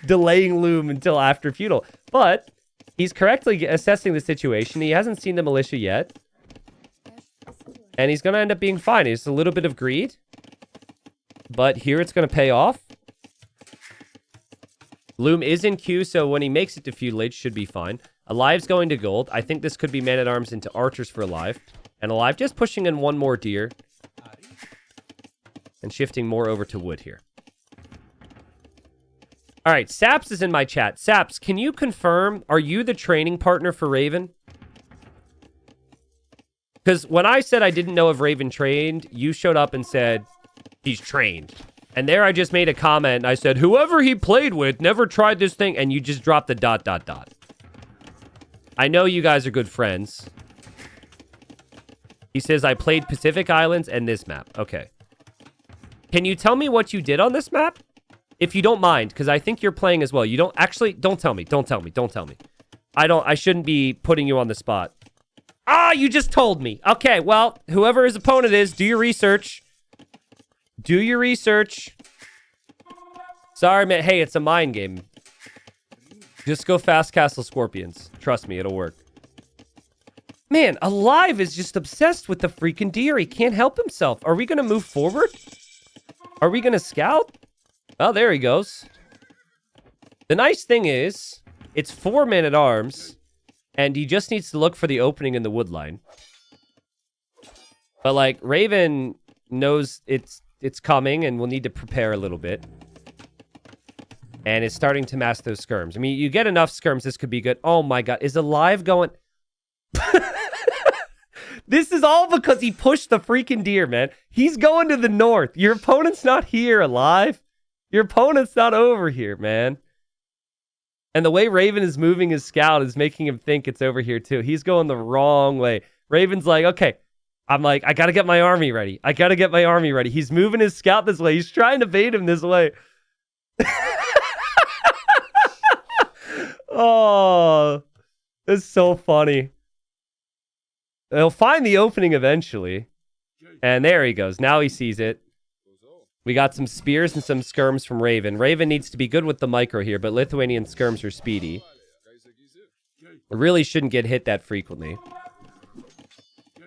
Delaying Loom until after Feudal. But he's correctly assessing the situation. He hasn't seen the militia yet. And he's going to end up being fine. It's a little bit of greed. But here it's going to pay off. Loom is in queue, so when he makes it to Feudal Age, should be fine. Alive's going to gold. I think this could be Man-at-Arms into Archers for Alive. And Alive just pushing in 1 more deer. And shifting more over to wood here. All right, Saps is in my chat. Saps, can you confirm, are you the training partner for Raven? Because when I said I didn't know if Raven trained, you showed up and said, he's trained. And there I just made a comment, and I said, whoever he played with never tried this thing, and you just dropped the ... I know you guys are good friends. He says, I played Pacific Islands and this map. Okay. Can you tell me what you did on this map? If you don't mind, because I think you're playing as well. You don't, actually, don't tell me. Don't tell me. Don't tell me. I shouldn't be putting you on the spot. Ah, you just told me. Okay, well, whoever his opponent is, do your research. Do your research. Sorry, man. Hey, it's a mind game. Just go fast castle scorpions. Trust me, it'll work. Man, Alive is just obsessed with the freaking deer. He can't help himself. Are we going to move forward? Are we going to scout? Oh, there he goes. The nice thing is, it's 4 men-at-arms, and he just needs to look for the opening in the wood line. But, like, Raven knows it's coming and will need to prepare a little bit. And is starting to mass those skirms. I mean, you get enough skirms, this could be good. Oh my god, is Alive going... This is all because he pushed the freaking deer, man. He's going to the north. Your opponent's not here, Alive. Your opponent's not over here, man. And the way Raven is moving his scout is making him think it's over here, too. He's going the wrong way. Raven's like, okay. I'm like, I gotta get my army ready. I gotta get my army ready. He's moving his scout this way. He's trying to bait him this way. Oh, it's so funny. He'll find the opening eventually. And there he goes. Now he sees it. We got some spears and some skirms from Raven. Raven needs to be good with the micro here, but Lithuanian skirms are speedy. Really shouldn't get hit that frequently.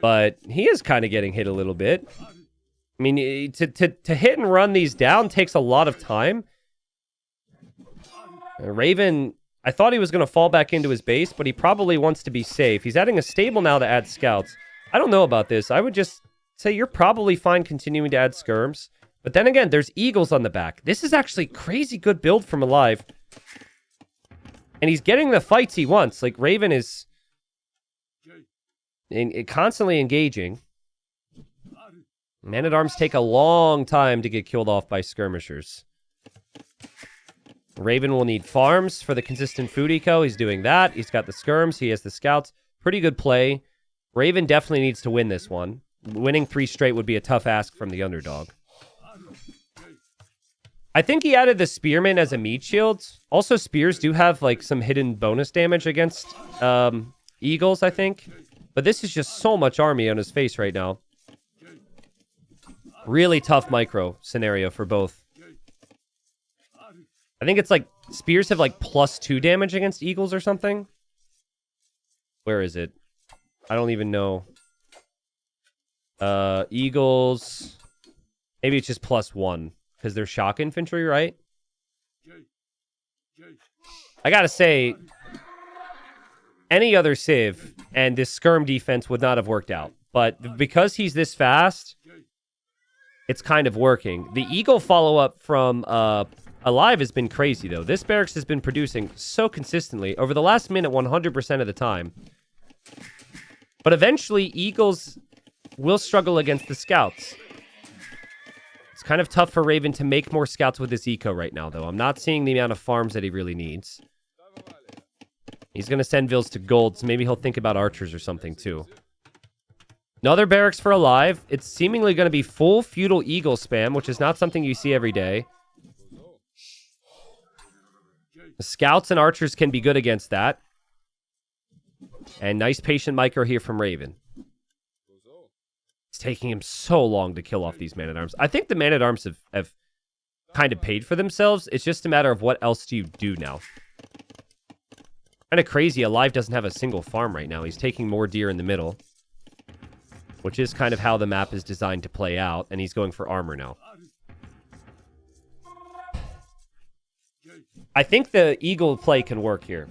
But he is kind of getting hit a little bit. I mean, to hit and run these down takes a lot of time. Raven... I thought he was going to fall back into his base, but he probably wants to be safe. He's adding a stable now to add scouts. I don't know about this. I would just say you're probably fine continuing to add skirms. But then again, there's eagles on the back. This is actually crazy good build from Alive. And he's getting the fights he wants. Like, Raven is constantly engaging. Men-at-arms take a long time to get killed off by skirmishers. Raven will need farms for the consistent food eco. He's doing that. He's got the skirms. He has the scouts. Pretty good play. Raven definitely needs to win this one. Winning 3 straight would be a tough ask from the underdog. I think he added the spearman as a meat shield. Also, spears do have like some hidden bonus damage against eagles, I think. But this is just so much army on his face right now. Really tough micro scenario for both. I think it's like, spears have like +2 damage against eagles or something. Where is it? I don't even know. Eagles. Maybe it's just +1. Because they're shock infantry, right? I gotta say, any other civ and this skirm defense would not have worked out. But because he's this fast, it's kind of working. The eagle follow-up from... Alive has been crazy, though. This barracks has been producing so consistently over the last minute 100% of the time. But eventually, eagles will struggle against the scouts. It's kind of tough for Raven to make more scouts with his eco right now, though. I'm not seeing the amount of farms that he really needs. He's going to send vills to gold, so maybe he'll think about archers or something, too. Another barracks for Alive. It's seemingly going to be full feudal eagle spam, which is not something you see every day. The scouts and archers can be good against that. And nice patient micro here from Raven. It's taking him so long to kill off these man-at-arms. I think the man-at-arms have kind of paid for themselves. It's just a matter of what else do you do now. Kind of crazy. Alive doesn't have a single farm right now. He's taking more deer in the middle. Which is kind of how the map is designed to play out. And he's going for armor now. I think the eagle play can work here.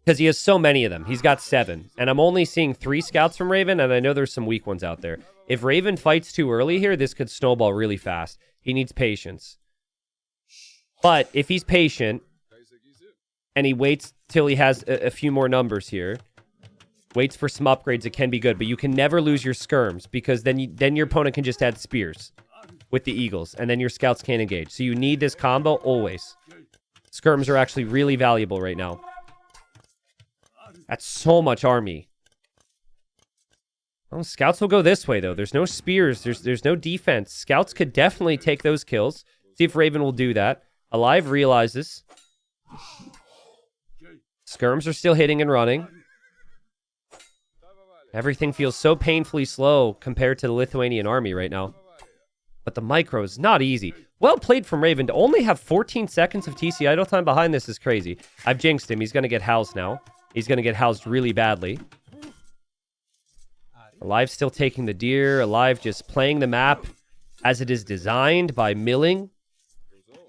Because he has so many of them. He's got 7. And I'm only seeing 3 scouts from Raven, and I know there's some weak ones out there. If Raven fights too early here, this could snowball really fast. He needs patience. But if he's patient, and he waits till he has a few more numbers here, waits for some upgrades, it can be good. But you can never lose your skirms, because then your opponent can just add spears with the eagles, and then your scouts can't engage. So you need this combo always. Skirms are actually really valuable right now. That's so much army. Oh, scouts will go this way, though. There's no spears. There's no defense. Scouts could definitely take those kills. See if Raven will do that. Alive realizes. Skirms are still hitting and running. Everything feels so painfully slow compared to the Lithuanian army right now. But the micro is not easy. Well played from Raven. To only have 14 seconds of TC idle time behind this is crazy. I've jinxed him. He's going to get housed now. He's going to get housed really badly. Alive still taking the deer. Alive just playing the map as it is designed by milling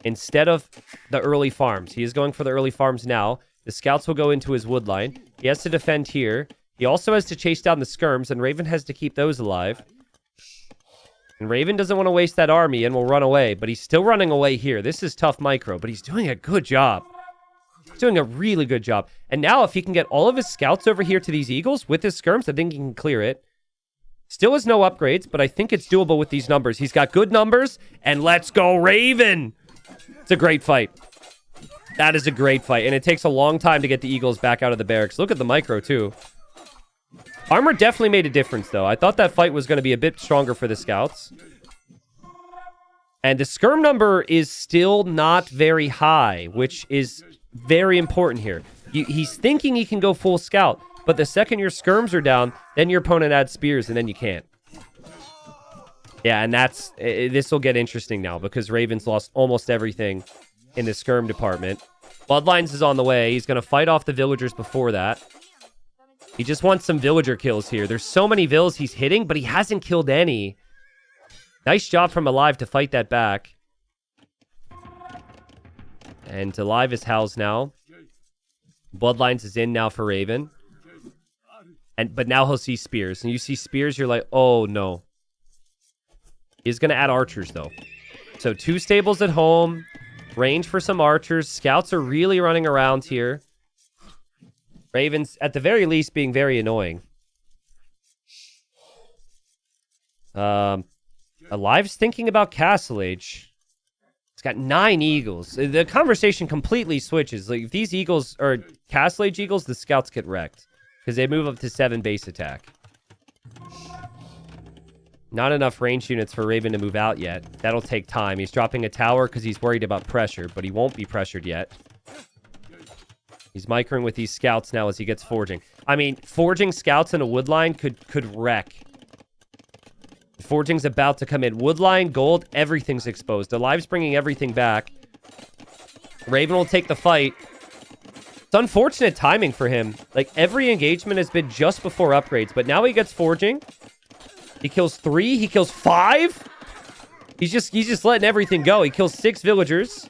instead of the early farms. He is going for the early farms now. The scouts will go into his wood line. He has to defend here. He also has to chase down the skirms, and Raven has to keep those alive. And Raven doesn't want to waste that army and will run away, but he's still running away here. This is tough micro, but he's doing a good job. He's doing a really good job. And now if he can get all of his scouts over here to these eagles with his skirms, I think he can clear it. Still has no upgrades, but I think it's doable with these numbers. He's got good numbers, and let's go Raven! It's a great fight. That is a great fight, and it takes a long time to get the eagles back out of the barracks. Look at the micro, too. Armor definitely made a difference, though. I thought that fight was going to be a bit stronger for the scouts. And the skirm number is still not very high, which is very important here. He's thinking he can go full scout, but the second your skirms are down, then your opponent adds spears, and then you can't. Yeah, and this will get interesting now, because Raven's lost almost everything in the skirm department. Bloodlines is on the way. He's going to fight off the villagers before that. He just wants some villager kills here. There's so many vills he's hitting, but he hasn't killed any. Nice job from Alive to fight that back. And Alive is housed now. Bloodlines is in now for Raven. But now he'll see spears. And you see spears, you're like, oh no. He's going to add archers, though. So 2 stables at home. Range for some archers. Scouts are really running around here. Raven's, at the very least, being very annoying. Alive's thinking about Castle Age. It's got 9 eagles. The conversation completely switches. Like, if these eagles are Castle Age eagles, the scouts get wrecked. Because they move up to 7 base attack. Not enough range units for Raven to move out yet. That'll take time. He's dropping a tower because he's worried about pressure, but he won't be pressured yet. He's microing with these scouts now as he gets forging. I mean, forging scouts in a wood line could wreck. Forging's about to come in. Wood line, gold, everything's exposed. Alive's bringing everything back. Raven will take the fight. It's unfortunate timing for him. Like, every engagement has been just before upgrades, but now he gets forging. He kills 3. He kills 5. He's just letting everything go. He kills 6 villagers.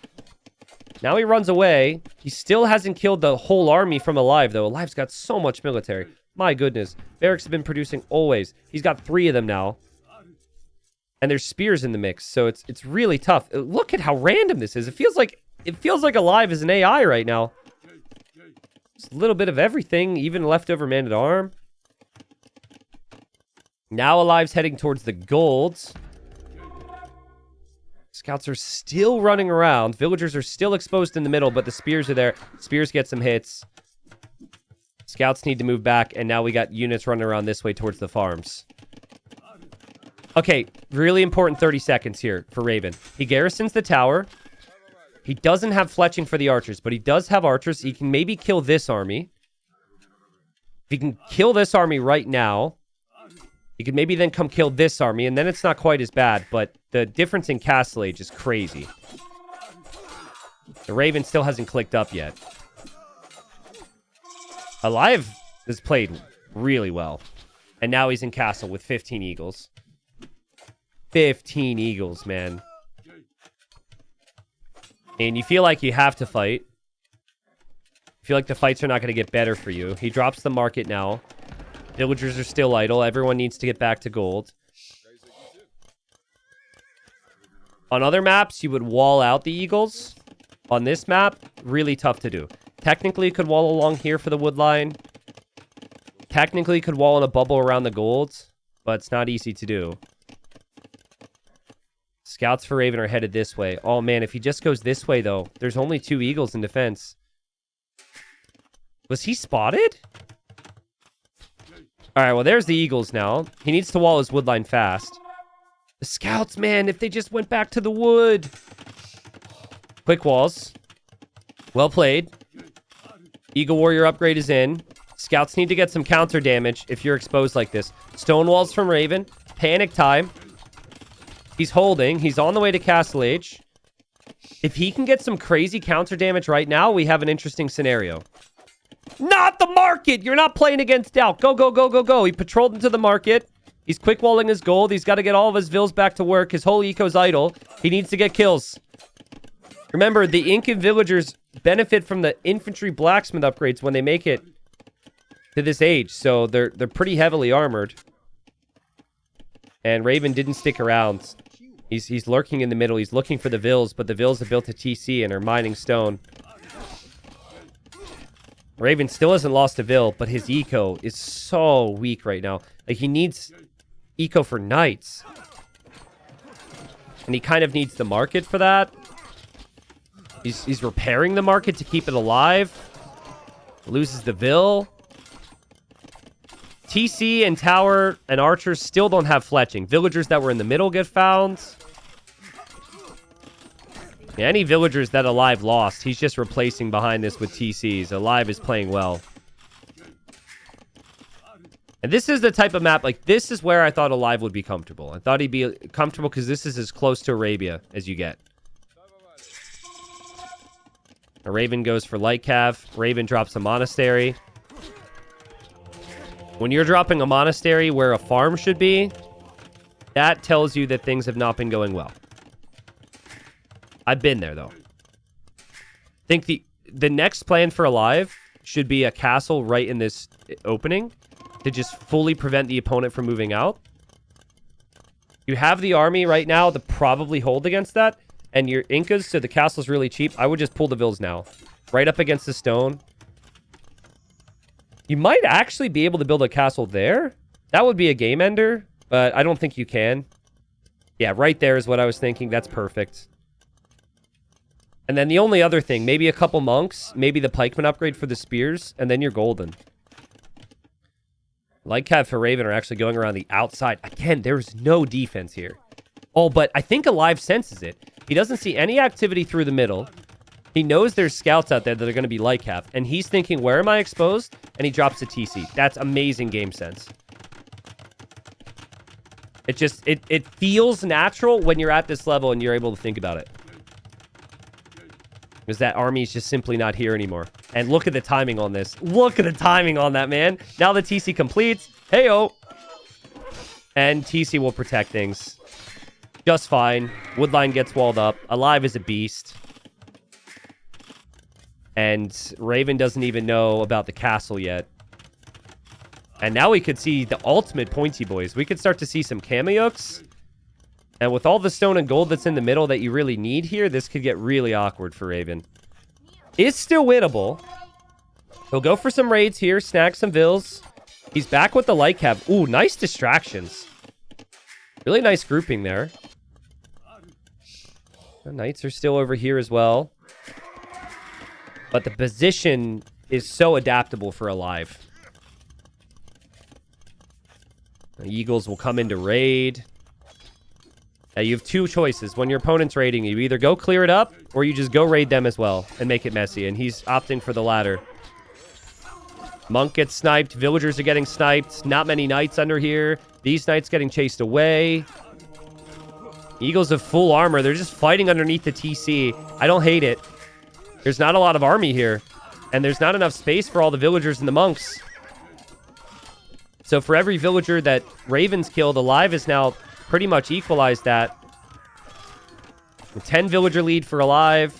Now he runs away. He still hasn't killed the whole army from Alive, though. Alive's got so much military. My goodness. Barracks have been producing always. He's got 3 of them now. And there's spears in the mix, so it's really tough. Look at how random this is. It feels like Alive is an AI right now. Just a little bit of everything, even leftover man-at-arm. Now Alive's heading towards the golds. Scouts are still running around. Villagers are still exposed in the middle, but the spears are there. Spears get some hits. Scouts need to move back, and now we got units running around this way towards the farms. Okay, really important 30 seconds here for Raven. He garrisons the tower. He doesn't have fletching for the archers, but he does have archers. He can maybe kill this army. If he can kill this army right now, he could maybe then come kill this army, and then it's not quite as bad, but the difference in Castle Age is crazy. The Raven still hasn't clicked up yet. Alive has played really well. And now he's in Castle with 15 eagles. 15 eagles, man. And you feel like you have to fight. You feel like the fights are not going to get better for you. He drops the market now. Villagers are still idle. Everyone needs to get back to gold. On other maps, you would wall out the eagles. On this map, really tough to do. Technically, you could wall along here for the wood line. Technically, you could wall in a bubble around the golds, but it's not easy to do. Scouts for Raven are headed this way. Oh, man, if he just goes this way, though, there's only 2 eagles in defense. Was he spotted? All right, well, there's the eagles now. He needs to wall his wood line fast. The scouts, man, if they just went back to the wood. Quick walls. Well played. Eagle Warrior upgrade is in. Scouts need to get some counter damage if you're exposed like this. Stone walls from Raven. Panic time. He's holding. He's on the way to Castle H. If he can get some crazy counter damage right now, we have an interesting scenario. Not the market! You're not playing against Doubt. Go, go, go, go, go. He patrolled into the market. He's quick walling his gold. He's got to get all of his vills back to work. His whole eco's idle. He needs to get kills. Remember, the Incan villagers benefit from the infantry blacksmith upgrades when they make it to this age. So they're pretty heavily armored. And Raven didn't stick around. He's lurking in the middle. He's looking for the vills, but the vills have built a TC and are mining stone. Raven still hasn't lost a vill, but his eco is so weak right now. Like, he needs eco for knights. And he kind of needs the market for that. He's repairing the market to keep it alive. Loses the vill. TC and tower and archers still don't have fletching. Villagers that were in the middle get found. Yeah, any villagers that Alive lost, he's just replacing behind this with TCs. Alive is playing well. And this is the type of map, like, this is where I thought Alive would be comfortable. I thought he'd be comfortable because this is as close to Arabia as you get. A Raven goes for light cav. Raven drops a monastery. When you're dropping a monastery where a farm should be, that tells you that things have not been going well. I've been there, though. I think the next plan for Alive should be a castle right in this opening to just fully prevent the opponent from moving out. You have the army right now to probably hold against that, and your Incas, so the castle's really cheap. I would just pull the vills now. Right up against the stone. You might actually be able to build a castle there. That would be a game ender, but I don't think you can. Yeah, right there is what I was thinking. That's perfect. And then the only other thing, maybe a couple monks, maybe the pikeman upgrade for the spears, and then you're golden. Light cav for Raven are actually going around the outside. Again, there's no defense here. Oh, but I think Alive senses it. He doesn't see any activity through the middle. He knows there's scouts out there that are going to be light cav. And he's thinking, where am I exposed? And he drops a TC. That's amazing game sense. It feels natural when you're at this level and you're able to think about it. Because that army is just simply not here anymore. And look at the timing on this. Look at the timing on that, man. Now the TC completes. Hey-oh. And TC will protect things. Just fine. Woodline gets walled up. Alive is a beast. And Raven doesn't even know about the castle yet. And now we could see the ultimate pointy boys. We could start to see some Kameyuks. And with all the stone and gold that's in the middle that you really need here, this could get really awkward for Raven. It's still winnable. He'll go for some raids here, snag some vills. He's back with the light cav. Ooh, nice distractions. Really nice grouping there. The knights are still over here as well. But the position is so adaptable for Alive. The Eagles will come in to raid. You have two choices. When your opponent's raiding, you either go clear it up, or you just go raid them as well and make it messy. And he's opting for the latter. Monk gets sniped. Villagers are getting sniped. Not many knights under here. These knights getting chased away. Eagles have full armor. They're just fighting underneath the TC. I don't hate it. There's not a lot of army here. And there's not enough space for all the villagers and the monks. So for every villager that Raven's killed, Alive is now pretty much equalized that. A 10 villager lead for Alive.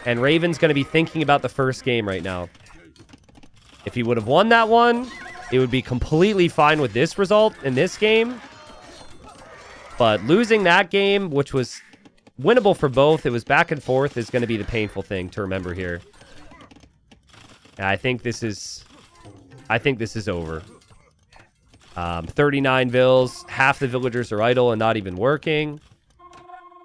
And Raven's going to be thinking about the first game right now. If he would have won that one, it would be completely fine with this result in this game. But losing that game, which was winnable for both, it was back and forth, is going to be the painful thing to remember here. And I think this is over. 39 vills. Half the villagers are idle and not even working.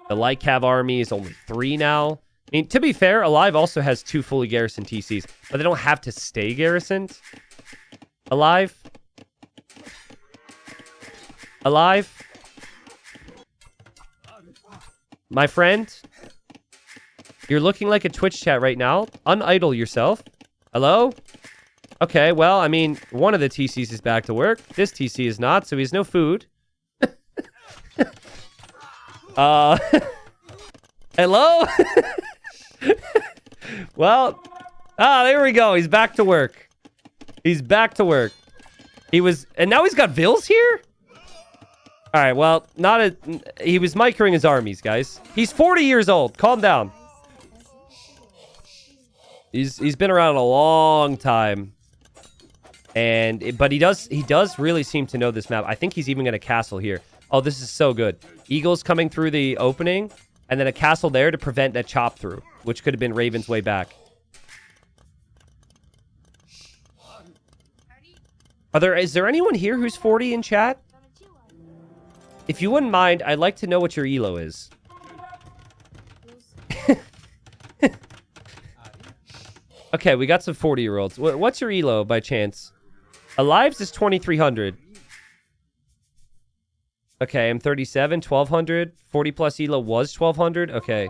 The light cav army is only 3 now. I mean, to be fair, Alive also has 2 fully garrisoned TCs, but they don't have to stay garrisoned. Alive. My friend, you're looking like a Twitch chat right now. Unidle yourself. Hello? Okay, well, I mean, one of the TCs is back to work. This TC is not, so he has no food. Hello? Well, there we go. He's back to work. He's back to work. And now he's got Vills here? All right, well, he was microing his armies, guys. He's 40 years old. Calm down. He's been around a long time. But he does really seem to know this map. I think he's even going to castle here. Oh, this is so good. Eagles coming through the opening, and then a castle there to prevent that chop through, which could have been Raven's way back. Is there anyone here who's 40 in chat? If you wouldn't mind, I'd like to know what your elo is. Okay, we got some 40-year-olds. What's your elo by chance? Alive's is 2,300. Okay, I'm 37, 1,200. 40 plus elo was 1,200. Okay.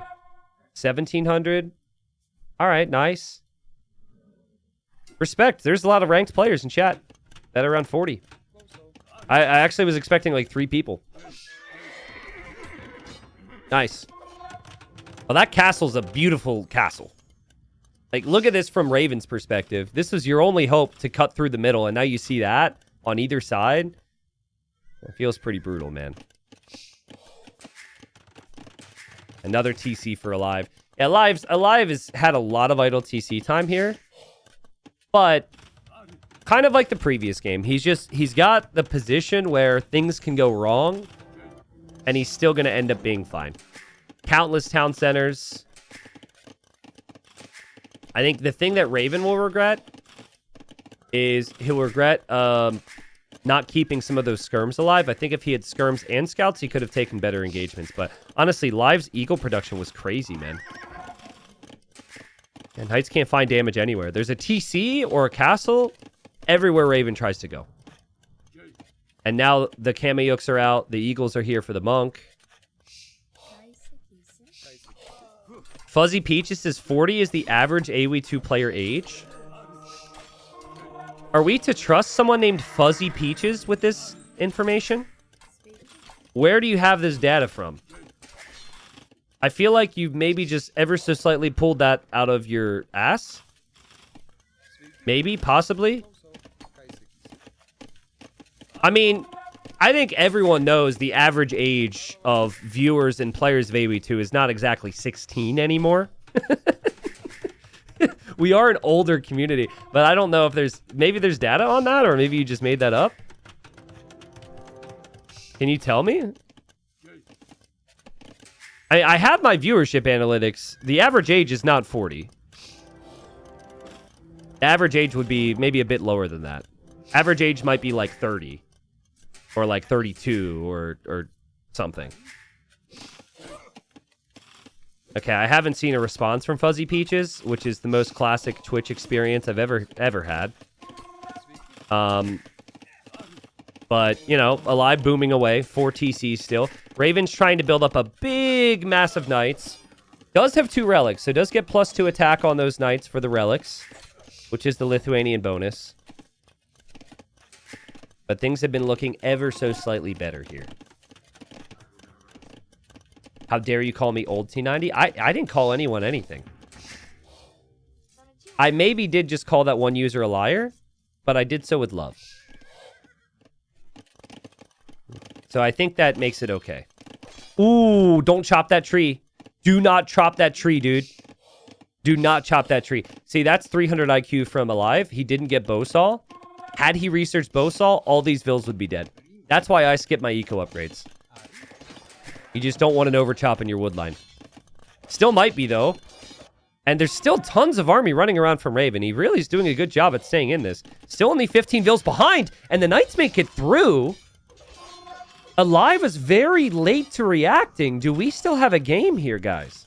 1,700. All right, nice. Respect. There's a lot of ranked players in chat that are around 40. I actually was expecting like 3 people. Nice. Well, that castle's a beautiful castle. Like, look at this from Raven's perspective. This was your only hope to cut through the middle, and now you see that on either side. It feels pretty brutal, man. Another TC for Alive. Yeah, Alive has had a lot of idle TC time here. But kind of like the previous game. He's got the position where things can go wrong. And he's still going to end up being fine. Countless town centers. I think the thing that Raven will regret is he'll regret not keeping some of those skirms alive. I think if he had skirms and scouts, he could have taken better engagements. But honestly, Live's eagle production was crazy, man. And Knights can't find damage anywhere. There's a TC or a castle everywhere Raven tries to go. And now the Kamayooks are out. The Eagles are here for the Monk. Fuzzy Peaches says 40 is the average AoE2 player age. Are we to trust someone named Fuzzy Peaches with this information? Where do you have this data from? I feel like you've maybe just ever so slightly pulled that out of your ass. Maybe, possibly. I mean, I think everyone knows the average age of viewers and players of AoE2 is not exactly 16 anymore. We are an older community, but I don't know if maybe there's data on that, or maybe you just made that up. Can you tell me? I have my viewership analytics. The average age is not 40. The average age would be maybe a bit lower than that. Average age might be like 30. Or like 32 or something. Okay, I haven't seen a response from Fuzzy Peaches, which is the most classic Twitch experience I've ever had. But, you know, Alive booming away. 4 TCs still. Raven's trying to build up a big, massive Knights. Does have 2 relics, so does get +2 attack on those Knights for the relics, which is the Lithuanian bonus. But things have been looking ever so slightly better here. How dare you call me old T90? I didn't call anyone anything. I maybe did just call that one user a liar, but I did so with love. So I think that makes it okay. Ooh, don't chop that tree. Do not chop that tree, dude. Do not chop that tree. See, that's 300 IQ from Alive. He didn't get Bowsaw. Had he researched Bowsaw, all these vills would be dead. That's why I skip my eco upgrades. You just don't want an overchop in your woodline. Still might be, though. And there's still tons of army running around from Raven. He really is doing a good job at staying in this. Still only 15 vills behind, and the Knights make it through. Alive is very late to reacting. Do we still have a game here, guys?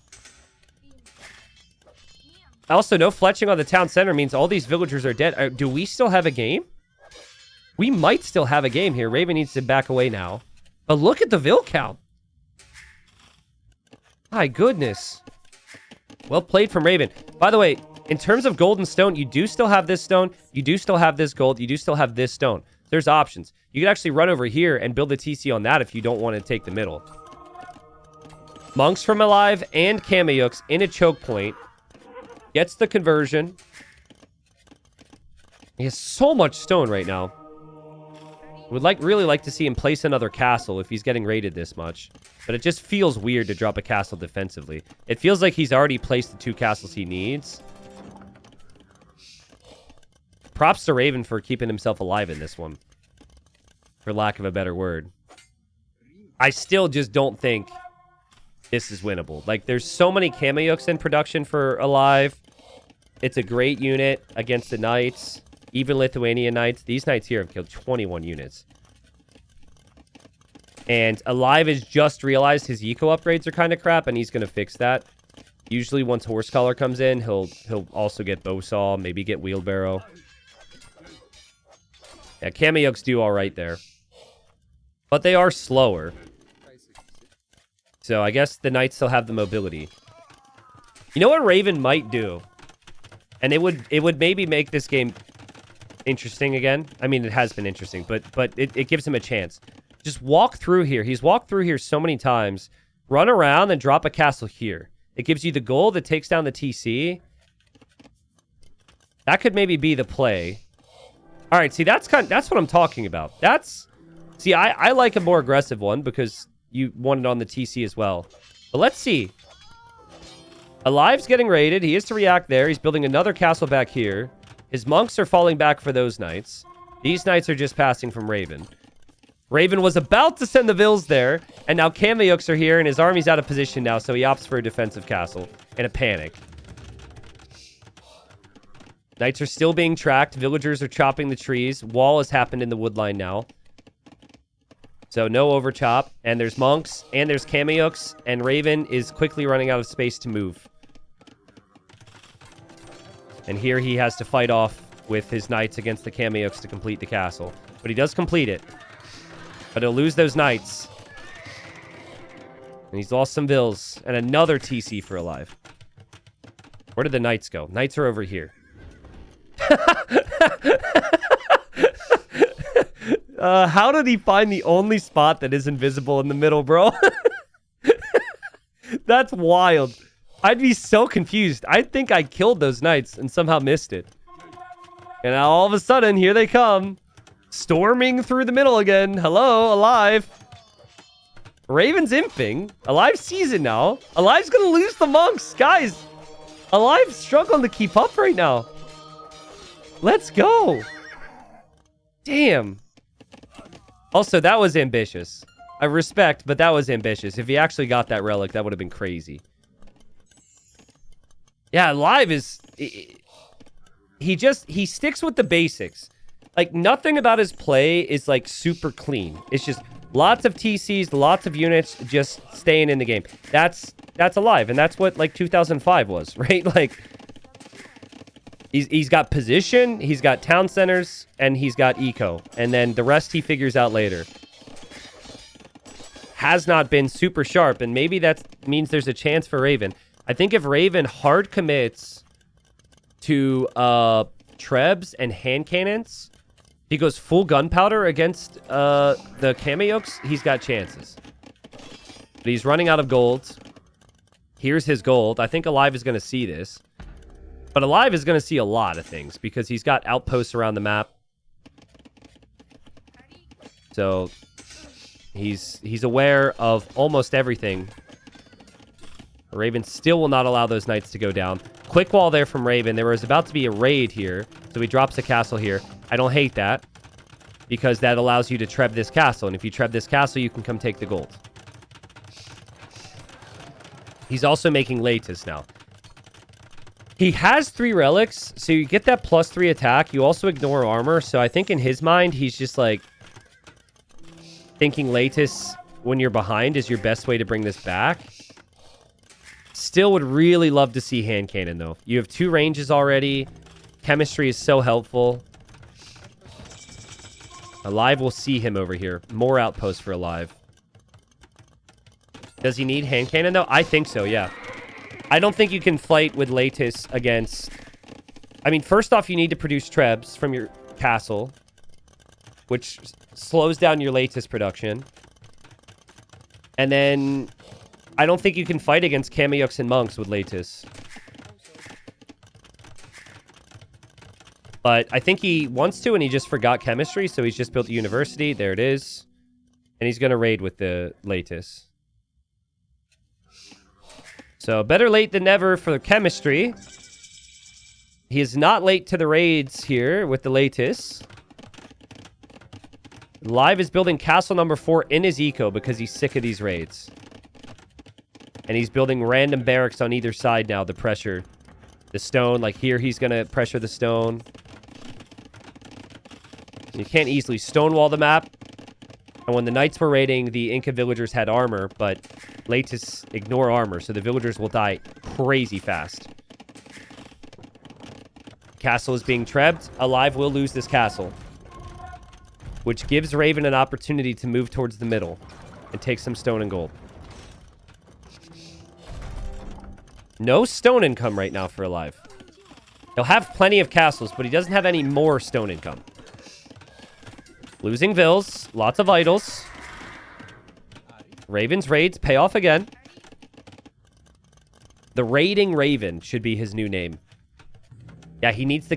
Also, no fletching on the town center means all these villagers are dead. Do we still have a game? We might still have a game here. Raven needs to back away now. But look at the vill count. My goodness. Well played from Raven. By the way, in terms of gold and stone, you do still have this stone. You do still have this gold. You do still have this stone. There's options. You can actually run over here and build a TC on that if you don't want to take the middle. Monks from Alive and Kameyuks in a choke point. Gets the conversion. He has so much stone right now. Would really like to see him place another castle if he's getting raided this much. But it just feels weird to drop a castle defensively. It feels like he's already placed the 2 castles he needs. Props to Raven for keeping himself alive in this one. For lack of a better word. I still just don't think this is winnable. Like, there's so many Kameyuks in production for Alive. It's a great unit against the Knights. Even Lithuanian Knights. These Knights here have killed 21 units. And Alive has just realized his eco upgrades are kind of crap, and he's going to fix that. Usually once Horsecollar comes in, he'll also get Bowsaw, maybe get Wheelbarrow. Yeah, Kameyuks do all right there. But they are slower. So I guess the Knights still have the mobility. You know what Raven might do? And it would maybe make this game interesting again. I mean, it has been interesting, but it gives him a chance. Just walk through here. He's walked through here so many times. Run around and drop a castle here. It gives you the gold that takes down the TC. That could maybe be the play. All right, see, that's what I'm talking about. See, I like a more aggressive one because you want it on the TC as well. But let's see. Alive's getting raided. He is to react there. He's building another castle back here. His monks are falling back for those knights. These knights are just passing from Raven. Raven was about to send the Vills there, and now Kameyuks are here, and his army's out of position now, so he opts for a defensive castle in a panic. Knights are still being tracked. Villagers are chopping the trees. Wall has happened in the wood line now. So no overchop. And there's monks, and there's Kameyuks, and Raven is quickly running out of space to move. And here he has to fight off with his knights against the Kameyuks to complete the castle. But he does complete it. But he'll lose those knights. And he's lost some Vills. And another TC for Alive. Where did the knights go? Knights are over here. How did he find the only spot that is invisible in the middle, bro? That's wild. I'd be so confused. I'd think I killed those knights and somehow missed it. And now all of a sudden, here they come. Storming through the middle again. Hello, Alive. Raven's imping. Alive sees it now. Alive's gonna lose the monks. Guys, Alive's struggling to keep up right now. Let's go. Damn. Also, that was ambitious. I respect, but that was ambitious. If he actually got that relic, that would have been crazy. Yeah, Alive is... He sticks with the basics. Like, nothing about his play is, like, super clean. It's just lots of TCs, lots of units just staying in the game. That's Alive, and that's what, like, 2005 was, right? Like, he's got position, he's got town centers, and he's got eco. And then the rest he figures out later. Has not been super sharp, and maybe that means there's a chance for Raven. I think if Raven hard commits to Trebs and hand cannons, he goes full gunpowder against the Kameyuks, he's got chances. But he's running out of gold. Here's his gold. I think Alive is going to see this. But Alive is going to see a lot of things because he's got outposts around the map. So he's aware of almost everything. Raven still will not allow those knights to go down. Quick wall there from Raven. There was about to be a raid here. So he drops a castle here. I don't hate that. Because that allows you to treb this castle. And if you treb this castle, you can come take the gold. He's also making Latus now. He has 3 relics. So you get that +3 attack. You also ignore armor. So I think in his mind, he's just like... thinking Latus when you're behind is your best way to bring this back. Still would really love to see hand cannon, though. You have 2 ranges already. Chemistry is so helpful. Alive will see him over here. More outposts for Alive. Does he need hand cannon, though? I think so, yeah. I don't think you can fight with Latus against... I mean, first off, you need to produce Trebs from your castle, which slows down your Latus production. And then... I don't think you can fight against Kameyuks and monks with Latus. But I think he wants to, and he just forgot chemistry, so he's just built a university. There it is. And he's going to raid with the Latus. So better late than never for the chemistry. He is not late to the raids here with the Latus. Live is building castle number 4 in his eco because he's sick of these raids. And he's building random barracks on either side now to pressure the stone. Like here, he's going to pressure the stone. You can't easily stonewall the map. And when the knights were raiding, the Inca villagers had armor, but Latus ignore armor, so the villagers will die crazy fast. Castle is being trebbed. Alive will lose this castle, which gives Raven an opportunity to move towards the middle and take some stone and gold. No stone income right now for Alive. He'll have plenty of castles, but he doesn't have any more stone income. Losing vills. Lots of idols. Raven's raids pay off again. The Raiding Raven should be his new name. Yeah, he needs the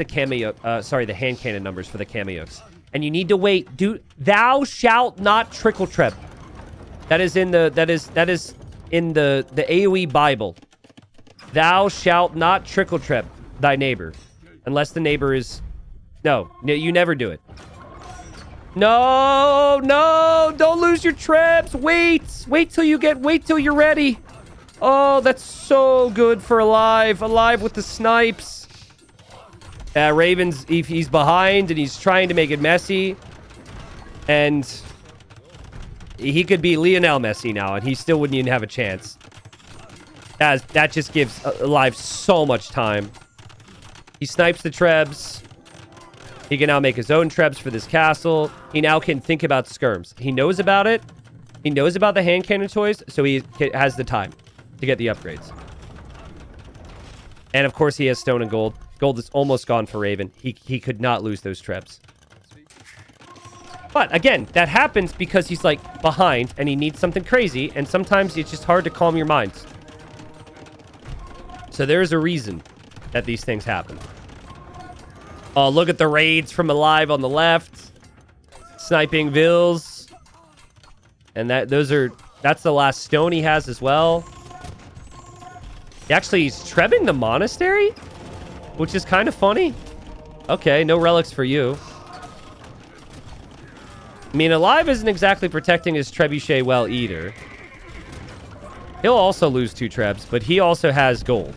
cameo, the hand cannon numbers for the cameos. And you need to wait. Dude, thou shalt not trickle trip. That is in the AoE Bible. Thou shalt not trickle trip thy neighbor. Unless the neighbor is... No, you never do it. No, don't lose your trips. Wait till you're ready. Oh, that's so good for Alive with the snipes. Raven's, he's behind and he's trying to make it messy. And he could be Lionel Messi now and he still wouldn't even have a chance. That just gives Alive so much time. He snipes the trebs. He can now make his own trebs for this castle. He now can think about skirms. He knows about it. He knows about the hand cannon toys, so he has the time to get the upgrades. And of course, he has stone and gold. Gold is almost gone for Raven. He could not lose those trebs. But again, that happens because he's like behind and he needs something crazy. And sometimes it's just hard to calm your mind. So there's a reason that these things happen. Oh, look at the raids from Alive on the left. Sniping vills. And that's the last stone he has as well. He's trebbing the monastery, which is kind of funny. Okay, no relics for you. I mean, Alive isn't exactly protecting his trebuchet well either. He'll also lose 2 trebs, but he also has gold.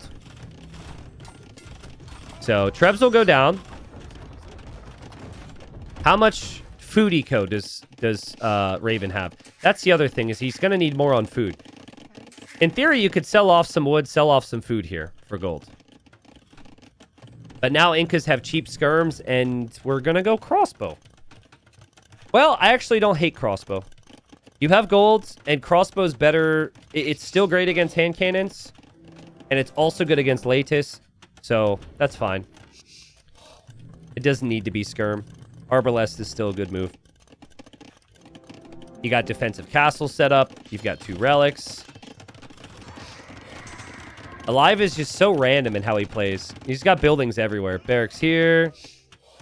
So trebs will go down. How much food eco does Raven have? That's the other thing, is he's going to need more on food. In theory, you could sell off some wood, sell off some food here for gold. But now Incas have cheap skirms, and we're going to go crossbow. Well, I actually don't hate crossbow. You have gold, and crossbow's better. It's still great against hand cannons, and it's also good against Latus, so that's fine. It doesn't need to be skirm. Arbalest is still a good move. You got defensive castle set up. You've got 2 relics. Alive is just so random in how he plays. He's got buildings everywhere. Barracks here.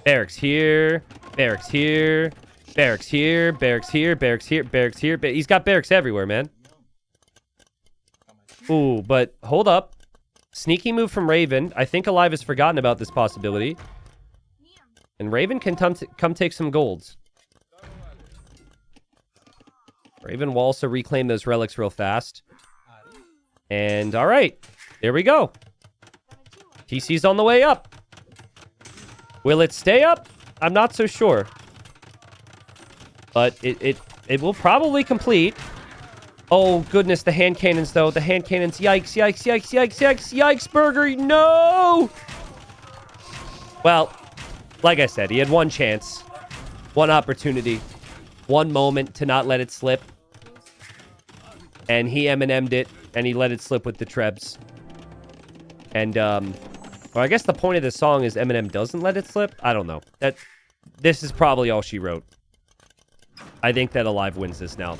Barracks here. Barracks here. Barracks here. Barracks here. Barracks here. Barracks here. He's got barracks everywhere, man. Ooh, but hold up. Sneaky move from Raven. I think Alive has forgotten about this possibility. And Raven can come take some golds. Raven will also reclaim those relics real fast. And all right, there we go. TC's on the way up. Will it stay up? I'm not so sure. But it will probably complete. Oh, goodness, the hand cannons, though. The hand cannons. Yikes, yikes, yikes, yikes, yikes, yikes, Burger. No! Well, like I said, he had one chance, one opportunity, one moment to not let it slip. And he Eminem'd it, and he let it slip with the trebs. And, well, I guess the point of this song is Eminem doesn't let it slip. I don't know. This is probably all she wrote. I think that Alive wins this now.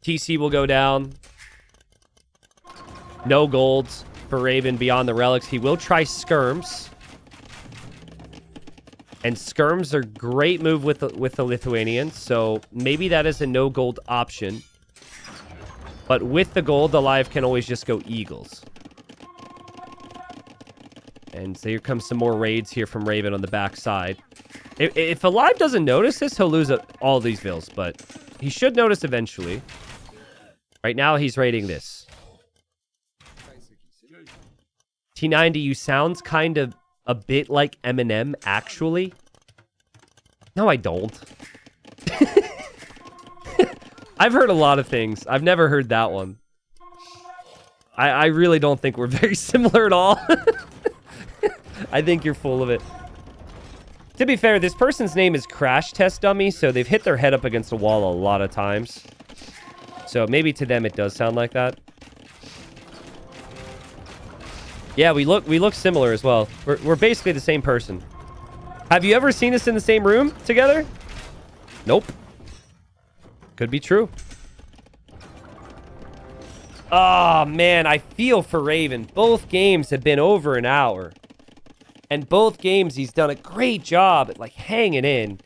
TC will go down. No golds for Raven beyond the relics. He will try skirms. And skirms are great move with the Lithuanians, so maybe that is a no gold option. But with the gold, the Alive can always just go eagles. And so here comes some more raids here from Raven on the backside. If Alive doesn't notice this, he'll lose all these vills, but he should notice eventually. Right now, he's raiding this. T90, you sounds kind of a bit like Eminem, actually. No, I don't. I've heard a lot of things. I've never heard that one. I really don't think we're very similar at all. I think you're full of it. To be fair, this person's name is Crash Test Dummy, so they've hit their head up against a wall a lot of times. So maybe to them it does sound like that. Yeah, we look similar as well. We're basically the same person. Have you ever seen us in the same room together? Nope. Could be true. Oh, man, I feel for Raven. Both games have been over an hour. And both games, he's done a great job at, like, hanging in.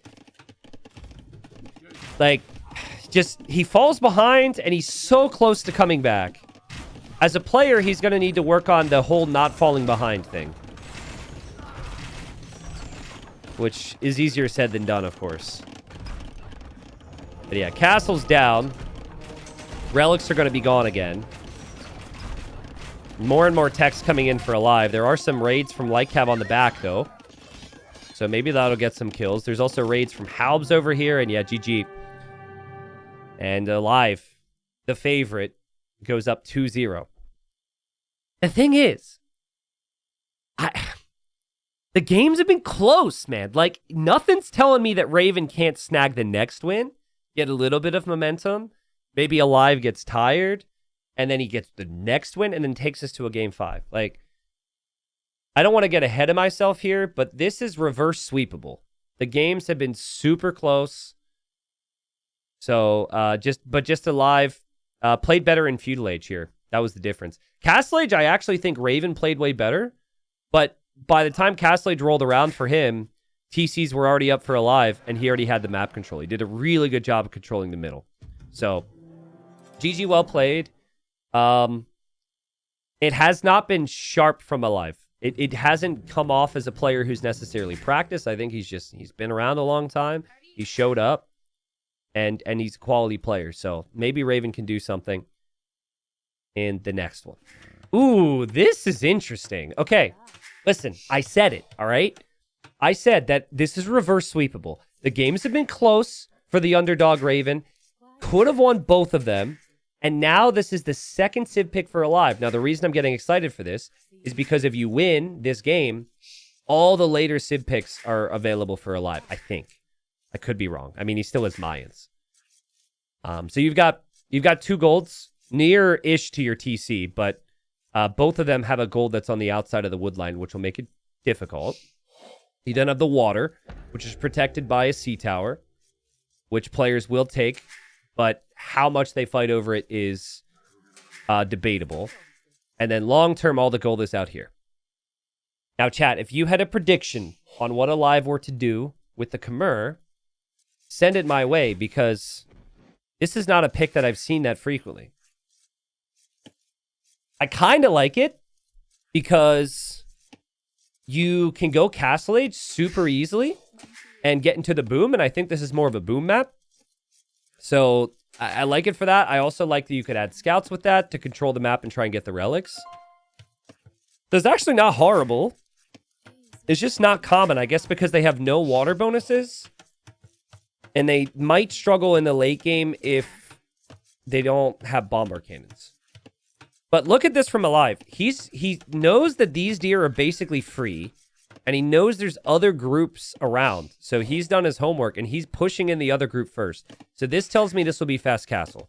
Like, just, he falls behind, and he's so close to coming back. As a player, he's going to need to work on the whole not falling behind thing. Which is easier said than done, of course. But yeah, castle's down. Relics are going to be gone again. More and more techs coming in for Alive. There are some raids from Lightcav on the back, though. So maybe that'll get some kills. There's also raids from Halbs over here. And yeah, GG. And Alive, the favorite, goes up 2-0. The thing is, the games have been close, man. Like, nothing's telling me that Raven can't snag the next win, get a little bit of momentum. Maybe Alive gets tired, and then he gets the next win, and then takes us to a game 5. Like, I don't want to get ahead of myself here, but this is reverse sweepable. The games have been super close. So, just Alive played better in Feudal Age here. That was the difference. Castle Age, I actually think Raven played way better, but by the time Castle Age rolled around for him, TCs were already up for Alive, and he already had the map control. He did a really good job of controlling the middle. So, GG, well played. It has not been sharp from Alive. It hasn't come off as a player who's necessarily practiced. I think he's been around a long time. He showed up, and he's a quality player. So maybe Raven can do something in the next one. Ooh, this is interesting. Okay, listen, I said it, all right? I said that this is reverse sweepable. The games have been close for the underdog Raven. Could have won both of them. And now this is the second Civ pick for Alive. Now, the reason I'm getting excited for this is because if you win this game, all the later Civ picks are available for Alive, I think. I could be wrong. I mean, he still has Mayans. So you've got 2 golds, near-ish to your TC, but both of them have a gold that's on the outside of the wood line, which will make it difficult. You then have the water, which is protected by a sea tower, which players will take, but how much they fight over it is debatable. And then long-term, all the gold is out here. Now, chat, if you had a prediction on what Alive were to do with the Khmer, send it my way, because this is not a pick that I've seen that frequently. I kind of like it, because you can go Castle Age super easily and get into the boom, and I think this is more of a boom map. So I like it for that. I also like that you could add scouts with that to control the map and try and get the relics. So it's actually not horrible. It's just not common, I guess, because they have no water bonuses. And they might struggle in the late game if they don't have bomber cannons. But look at this from Alive. He knows that these deer are basically free. And he knows there's other groups around. So he's done his homework, and he's pushing in the other group first. So this tells me this will be fast castle.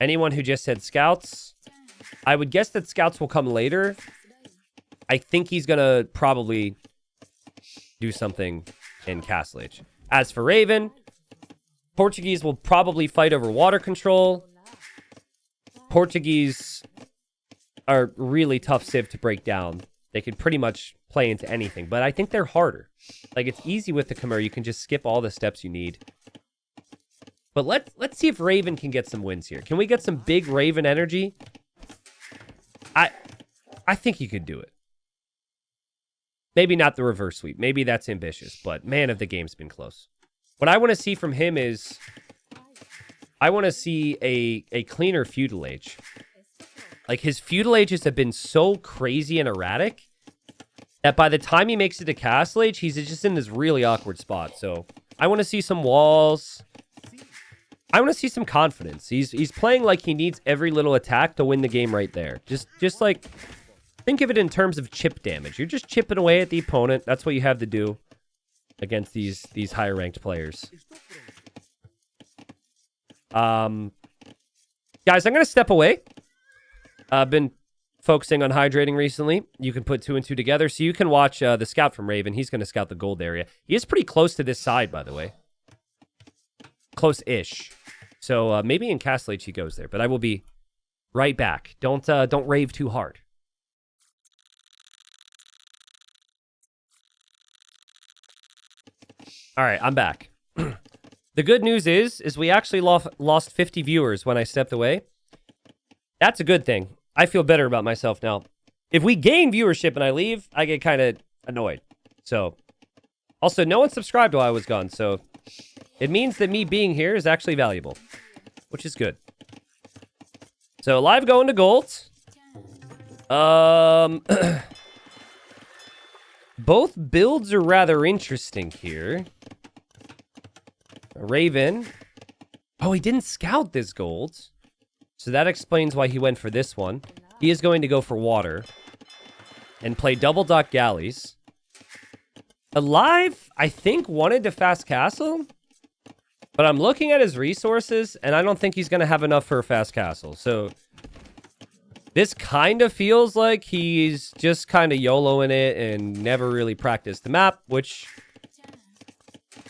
Anyone who just said scouts, I would guess that scouts will come later. I think he's going to probably do something in Castle Age. As for Raven, Portuguese will probably fight over water control. Portuguese are really tough civ to break down. They can pretty much play into anything, but I think they're harder. Like, it's easy with the Khmer. You can just skip all the steps you need. But let's see if Raven can get some wins here. Can we get some big Raven energy? I think he could do it. Maybe not the reverse sweep. Maybe that's ambitious, but man, if the game's been close. What I want to see from him is I want to see a cleaner feudal age. Like, his feudal ages have been so crazy and erratic that by the time he makes it to castle age, he's just in this really awkward spot. So I want to see some walls. I want to see some confidence. He's playing like he needs every little attack to win the game right there. Just like, think of it in terms of chip damage. You're just chipping away at the opponent. That's what you have to do against these higher ranked players. Guys, I'm going to step away. I've been focusing on hydrating recently. You can put 2 and 2 together. So you can watch the scout from Raven. He's going to scout the gold area. He is pretty close to this side, by the way. Close-ish. So maybe in Castle Age he goes there. But I will be right back. Don't rave too hard. All right, I'm back. The good news is we actually lost 50 viewers when I stepped away. That's a good thing. I feel better about myself now. If we gain viewership and I leave, I get kind of annoyed. So, also, no one subscribed while I was gone, so it means that me being here is actually valuable, which is good. So, live going to gold. Both builds are rather interesting here. Raven. Oh, he didn't scout this gold. So that explains why he went for this one. He is going to go for water and play double dock galleys. Alive, I think, wanted to fast castle, but I'm looking at his resources, and I don't think he's going to have enough for a fast castle. So this kind of feels like he's just kind of YOLOing it and never really practiced the map, which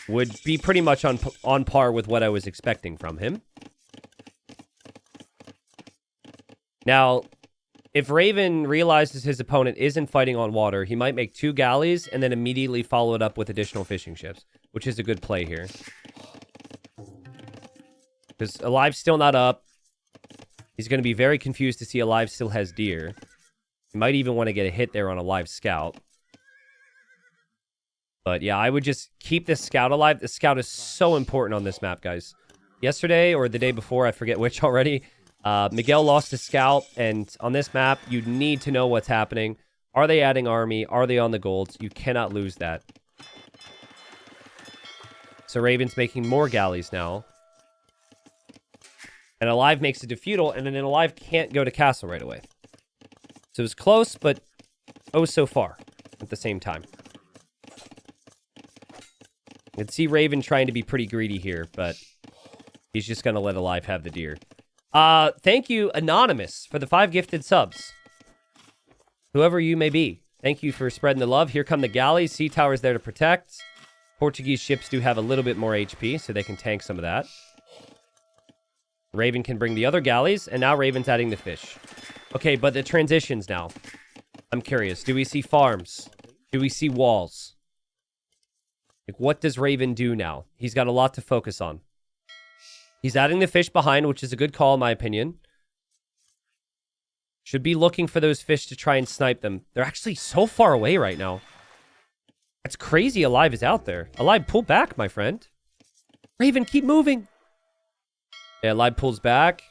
would be pretty much on par with what I was expecting from him. Now, if Raven realizes his opponent isn't fighting on water, he might make 2 galleys and then immediately follow it up with additional fishing ships, which is a good play here. Because Alive's still not up. He's going to be very confused to see Alive still has deer. He might even want to get a hit there on Alive scout. But yeah, I would just keep this scout alive. The scout is so important on this map, guys. Yesterday or the day before, I forget which already, Miguel lost a scout, and on this map, you need to know what's happening. Are they adding army? Are they on the golds? You cannot lose that. So Raven's making more galleys now. And Alive makes it to feudal, and then Alive can't go to castle right away. So it's close, but oh so far at the same time. You can see Raven trying to be pretty greedy here, but he's just going to let Alive have the deer. Thank you, Anonymous, for the 5 gifted subs. Whoever you may be, thank you for spreading the love. Here come the galleys. Sea Tower's there to protect. Portuguese ships do have a little bit more HP, so they can tank some of that. Raven can bring the other galleys, and now Raven's adding the fish. Okay, but the transitions now. I'm curious. Do we see farms? Do we see walls? Like, what does Raven do now? He's got a lot to focus on. He's adding the fish behind, which is a good call, in my opinion. Should be looking for those fish to try and snipe them. They're actually so far away right now. That's crazy Alive is out there. Alive, pull back, my friend. Raven, keep moving. Yeah, Alive pulls back.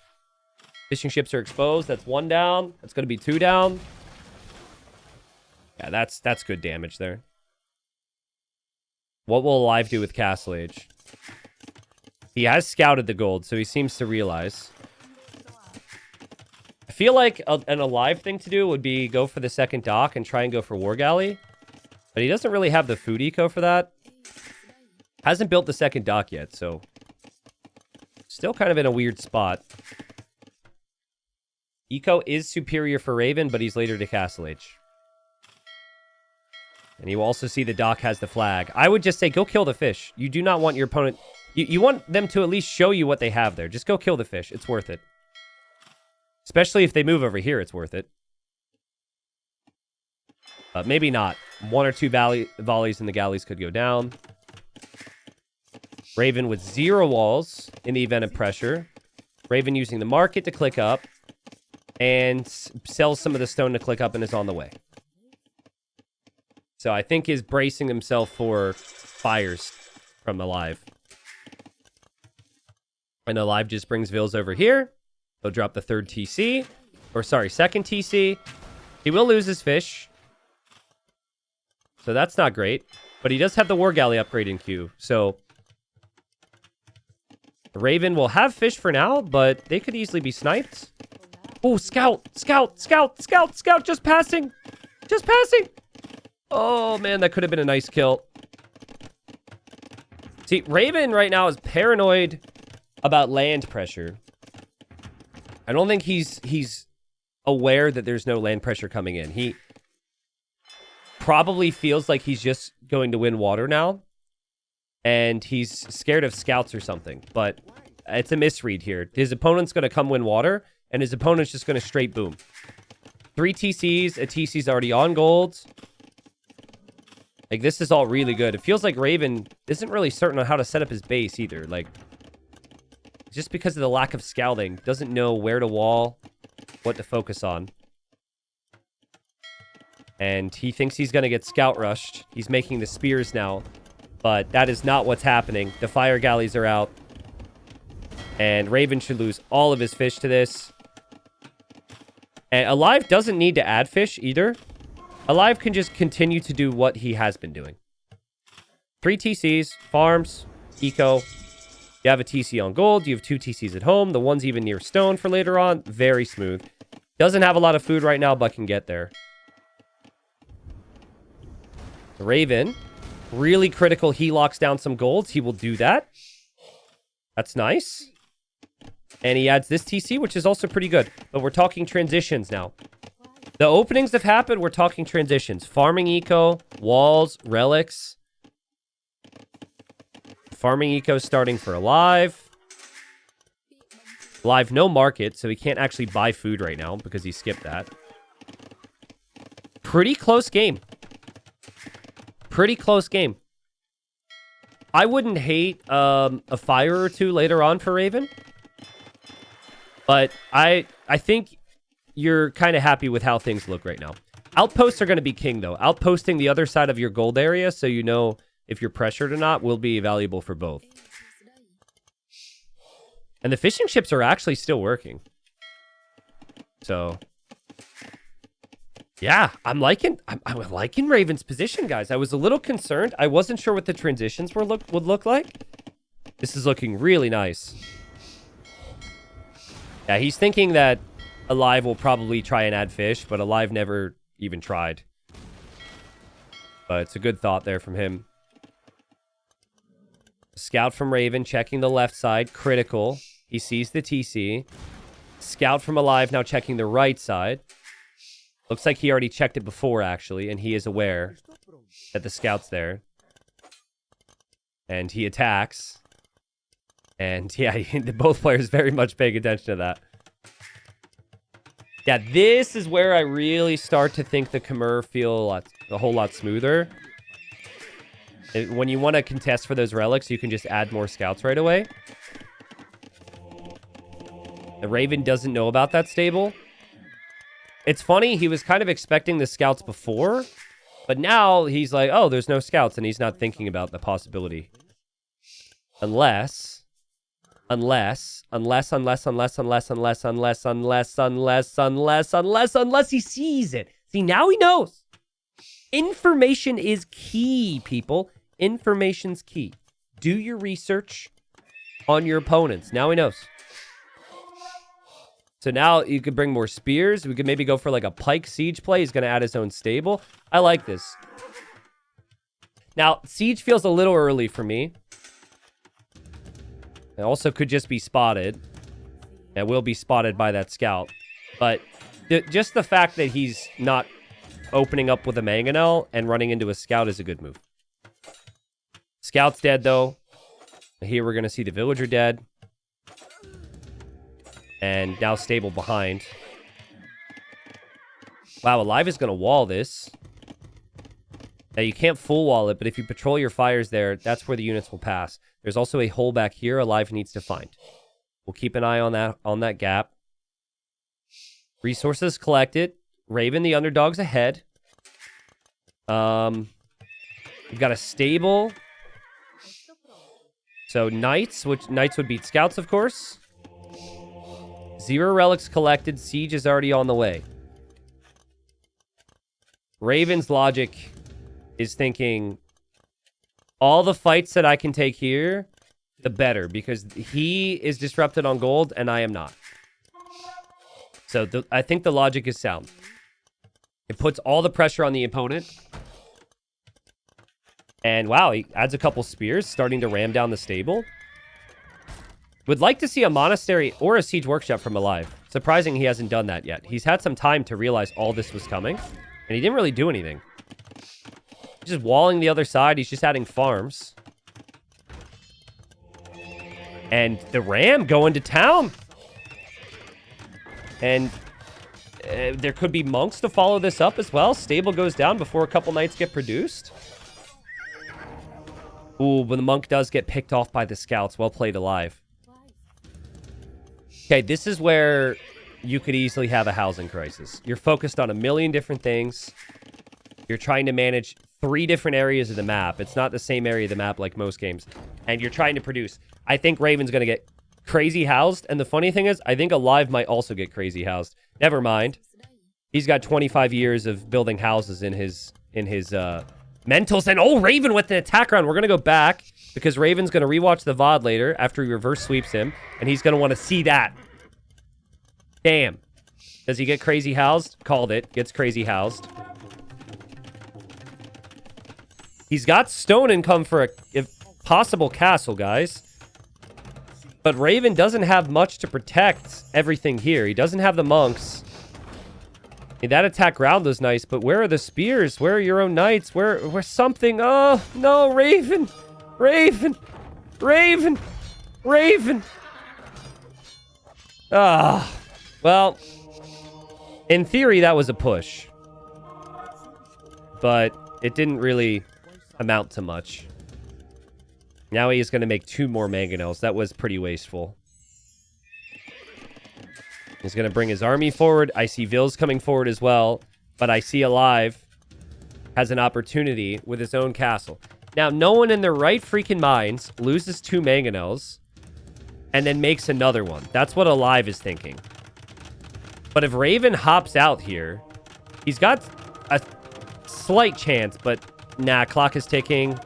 Fishing ships are exposed. That's 1 down. That's going to be 2 down. Yeah, that's good damage there. What will Alive do with Castle Age? He has scouted the gold, so he seems to realize. I feel like an Alive thing to do would be go for the second dock and try and go for War Galley. But he doesn't really have the food eco for that. Hasn't built the second dock yet, so still kind of in a weird spot. Eco is superior for Raven, but he's later to Castle Age. And you also see the dock has the flag. I would just say, go kill the fish. You do not want your opponent You want them to at least show you what they have there. Just go kill the fish. It's worth it. Especially if they move over here, it's worth it. Maybe not. 1 or 2 volleys and the galleys could go down. Raven with 0 walls in the event of pressure. Raven using the market to click up. And sells some of the stone to click up and is on the way. So I think he's bracing himself for fires from Alive. And Alive just brings Vils over here. He'll drop the 3rd TC. Or sorry, 2nd TC. He will lose his fish. So that's not great. But he does have the War Galley upgrade in queue. So the Raven will have fish for now, but they could easily be sniped. Oh, scout, scout, scout, scout, scout, just passing. Just passing. Oh, man, that could have been a nice kill. See, Raven right now is paranoid about land pressure. I don't think he's aware that there's no land pressure coming in. He probably feels like he's just going to win water now. And he's scared of scouts or something. But it's a misread here. His opponent's going to come win water, and his opponent's just going to straight boom. 3 TCs. A TC's already on gold. Like, this is all really good. It feels like Raven isn't really certain on how to set up his base either. Like, just because of the lack of scouting, doesn't know where to wall, what to focus on. And he thinks he's going to get scout rushed. He's making the spears now. But that is not what's happening. The fire galleys are out. And Raven should lose all of his fish to this. And Alive doesn't need to add fish either. Alive can just continue to do what he has been doing. 3 TCs, farms, eco. You have a TC on gold. You have 2 TCs at home. The one's even near stone for later on. Very smooth. Doesn't have a lot of food right now, but can get there. The Raven, really critical. He locks down some golds. He will do that. That's nice. And he adds this TC, which is also pretty good. But we're talking transitions now. The openings have happened. We're talking transitions. Farming eco, walls, relics. Farming eco starting for Alive. Alive, no market, so he can't actually buy food right now because he skipped that. Pretty close game. Pretty close game. I wouldn't hate a fire or 2 later on for Raven. But I think you're kind of happy with how things look right now. Outposts are going to be king, though. Outposting the other side of your gold area so you know if you're pressured or not will be valuable for both. And the fishing ships are actually still working. So, yeah, I'm liking Raven's position, guys. I was a little concerned. I wasn't sure what the transitions would look like. This is looking really nice. Yeah, he's thinking that Alive will probably try and add fish, but Alive never even tried. But it's a good thought there from him. Scout from Raven, checking the left side. Critical. He sees the TC. Scout from Alive, now checking the right side. Looks like he already checked it before, actually, and he is aware that the scout's there. And he attacks. And yeah, both players very much paying attention to that. Yeah, this is where I really start to think the Khmer feel a whole lot smoother. When you want to contest for those relics, you can just add more scouts right away. The Raven doesn't know about that stable. It's funny, he was kind of expecting the scouts before, but now he's like, oh, there's no scouts, and he's not thinking about the possibility. Unless he sees it. See, now he knows. Information is key, people. Information's key. Do your research on your opponents. Now he knows. So now you could bring more spears. We could maybe go for like a pike siege play. He's going to add his own stable. I like this. Now, siege feels a little early for me. It also could just be spotted. It will be spotted by that scout. But just the fact that he's not opening up with a mangonel and running into a scout is a good move. Scout's dead, though. Here we're going to see the villager dead. And now stable behind. Wow, Alive is going to wall this. Now, you can't full wall it, but if you patrol your fires there, that's where the units will pass. There's also a hole back here Alive needs to find. We'll keep an eye on that gap. Resources collected. Raven, the underdog's ahead. We've got a stable. So knights, which knights would beat scouts, of course. 0 relics collected. Siege is already on the way. Raven's logic is thinking all the fights that I can take here, the better, because he is disrupted on gold and I am not. So I think the logic is sound. It puts all the pressure on the opponent. And wow, he adds a couple spears, starting to ram down the stable. Would like to see a monastery or a siege workshop from Alive. Surprising he hasn't done that yet. He's had some time to realize all this was coming. And he didn't really do anything. He's just walling the other side. He's just adding farms. And the ram going to town. And there could be monks to follow this up as well. Stable goes down before a couple knights get produced. Ooh, but the monk does get picked off by the scouts. Well played, Alive. Okay, this is where you could easily have a housing crisis. You're focused on a million different things. You're trying to manage 3 different areas of the map. It's not the same area of the map like most games. And you're trying to produce. I think Raven's going to get crazy housed. And the funny thing is, I think Alive might also get crazy housed. Never mind. He's got 25 years of building houses in his mentals. And oh, Raven with the attack round. We're going to go back because Raven's going to rewatch the VOD later after he reverse sweeps him. And he's going to want to see that. Damn. Does he get crazy housed? Called it. Gets crazy housed. He's got stone income for a possible castle, guys. But Raven doesn't have much to protect everything here. He doesn't have the monks. I mean, that attack round was nice, but where are the spears? Where are your own knights? Where something? Oh, no, Raven. Raven. Raven. Raven. Ah. Well, in theory, that was a push. But it didn't really amount to much. Now he is going to make 2 more mangonels. That was pretty wasteful. He's going to bring his army forward. I see Vils coming forward as well. But I see Alive has an opportunity with his own castle. Now, no one in their right freaking minds loses 2 mangonels and then makes another one. That's what Alive is thinking. But if Raven hops out here, he's got a slight chance, but nah, clock is ticking.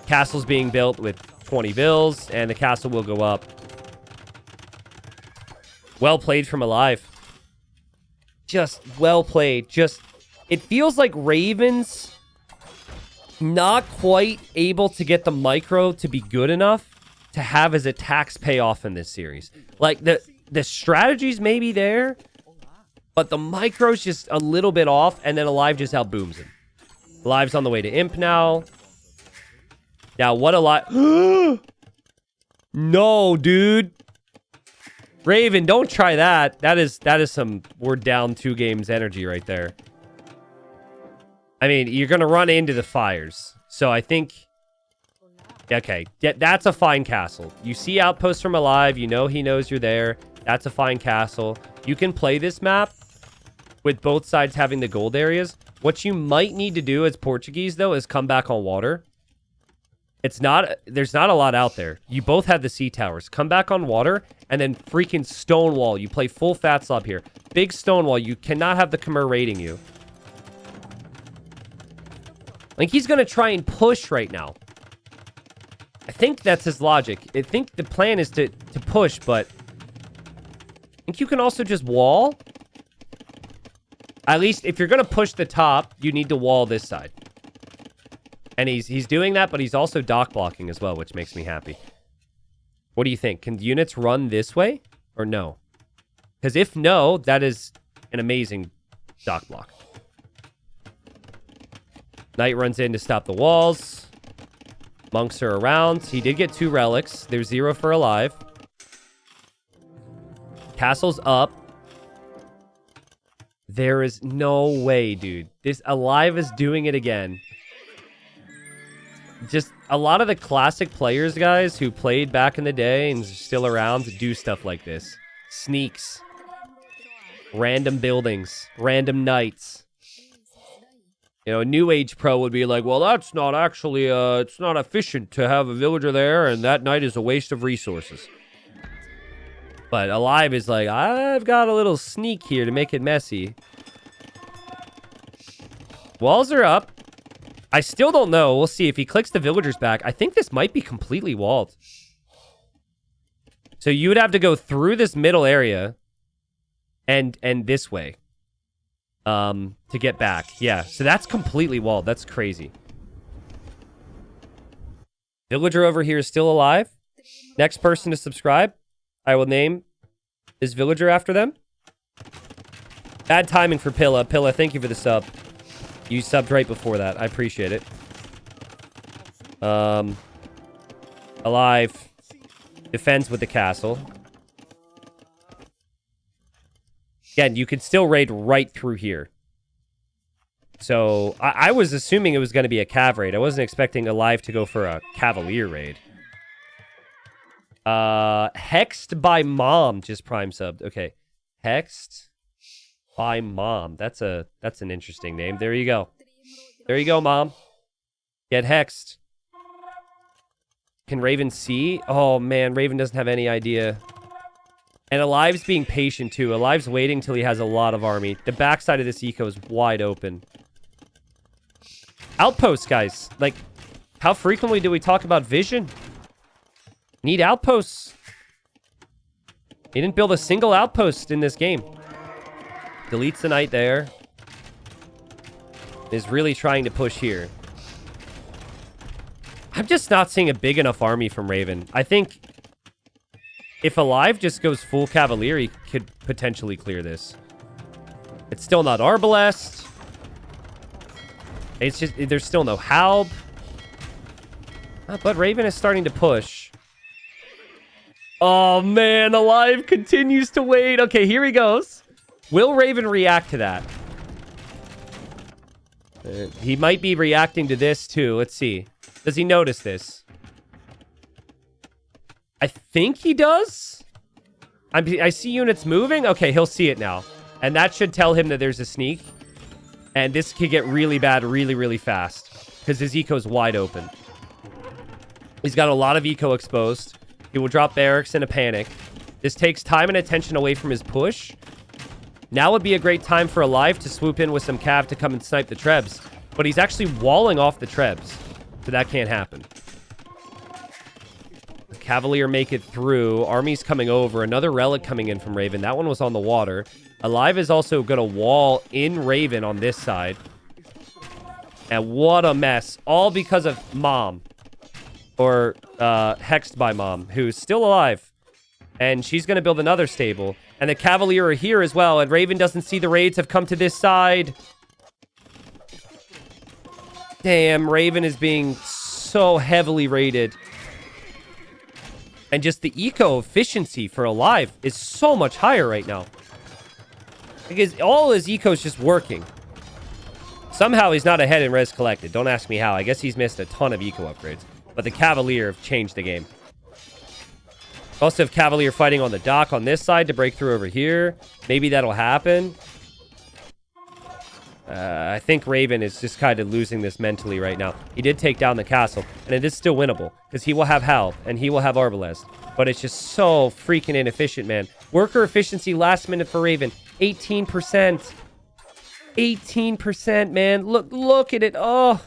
Castle's being built with 20 bills, and the castle will go up. Well played from Alive. Just well played. Just, it feels like Raven's not quite able to get the micro to be good enough to have his attacks pay off in this series. Like, the strategies may be there, but the micro's just a little bit off, and then Alive just outbooms him. Alive's on the way to Imp now. Now, what Alive... No, dude. Raven, don't try that. That is some we're down 2 games energy right there. I mean, you're going to run into the fires. So I think... Okay, that's a fine castle. You see outposts from Alive. You know he knows you're there. That's a fine castle. You can play this map with both sides having the gold areas. What you might need to do as Portuguese, though, is come back on water. There's not a lot out there. You both have the sea towers. Come back on water, and then freaking Stonewall. You play full fat slob here. Big Stonewall. You cannot have the Khmer raiding you. Like, he's going to try and push right now. I think that's his logic. I think the plan is to push, but... I think you can also just wall. At least, if you're going to push the top, you need to wall this side. And he's doing that, but he's also dock blocking as well, which makes me happy. What do you think? Can units run this way or no? Because if no, that is an amazing dock block. Knight runs in to stop the walls. Monks are around. He did get 2 relics. There's 0 for alive. Castle's up. There is no way, dude. This alive is doing it again. Just a lot of the classic players, guys, who played back in the day and still around to do stuff like this. Sneaks. Random buildings. Random knights. You know, a New Age pro would be like, well, that's not actually, it's not efficient to have a villager there, and that knight is a waste of resources. But alive is like, I've got a little sneak here to make it messy. Walls are up. I still don't know. We'll see if he clicks the villagers back. I think this might be completely walled. So you would have to go through this middle area and this way to get back. Yeah, so that's completely walled. That's crazy. Villager over here is still alive. Next person to subscribe, I will name this villager after them. Bad timing for Pilla. Pilla, thank you for the sub. You subbed right before that. I appreciate it. Alive. Defends with the castle. Again, you could still raid right through here. So, I was assuming it was going to be a cav raid. I wasn't expecting Alive to go for a cavalier raid. Hexed by Mom just prime subbed. Okay. Hexed by Mom. That's an interesting name. There you go. There you go, Mom. Get hexed. Can Raven see? Oh, man. Raven doesn't have any idea. And Alive's being patient, too. Alive's waiting till he has a lot of army. The backside of this eco is wide open. Outposts, guys. Like, how frequently do we talk about vision? Need outposts. He didn't build a single outpost in this game. Deletes the knight there. Is really trying to push here. I'm just not seeing a big enough army from Raven. I think if Alive just goes full Cavalier, he could potentially clear this. It's still not Arbalest. It's just, there's still no Halb. But Raven is starting to push. Oh, man. Alive continues to wait. Okay, here he goes. Will Raven react to that? He might be reacting to this, too. Let's see. Does he notice this? I think he does. I see units moving. Okay, he'll see it now. And that should tell him that there's a sneak. And this could get really bad really, really fast. Because his eco is wide open. He's got a lot of eco exposed. He will drop barracks in a panic. This takes time and attention away from his push. Now would be a great time for Alive to swoop in with some cav to come and snipe the trebs. But he's actually walling off the trebs. So that can't happen. The Cavalier make it through. Army's coming over. Another relic coming in from Raven. That one was on the water. Alive is also going to wall in Raven on this side. And what a mess. All because of Mom. Or Hexed by Mom, who's still alive. And she's going to build another stable. And the Cavalier are here as well. And Raven doesn't see the raids have come to this side. Damn, Raven is being so heavily raided. And just the eco efficiency for Alive is so much higher right now. Because all his eco is just working. Somehow he's not ahead in res collected. Don't ask me how. I guess he's missed a ton of eco upgrades. But the Cavalier have changed the game. Also have Cavalier fighting on the dock on this side to break through over here. Maybe that'll happen. I think Raven is just kind of losing this mentally right now. He did take down the castle, and it is still winnable, because he will have Hal, and he will have Arbalest. But it's just so freaking inefficient, man. Worker efficiency last minute for Raven, 18%. 18%, man. Look at it. Oh.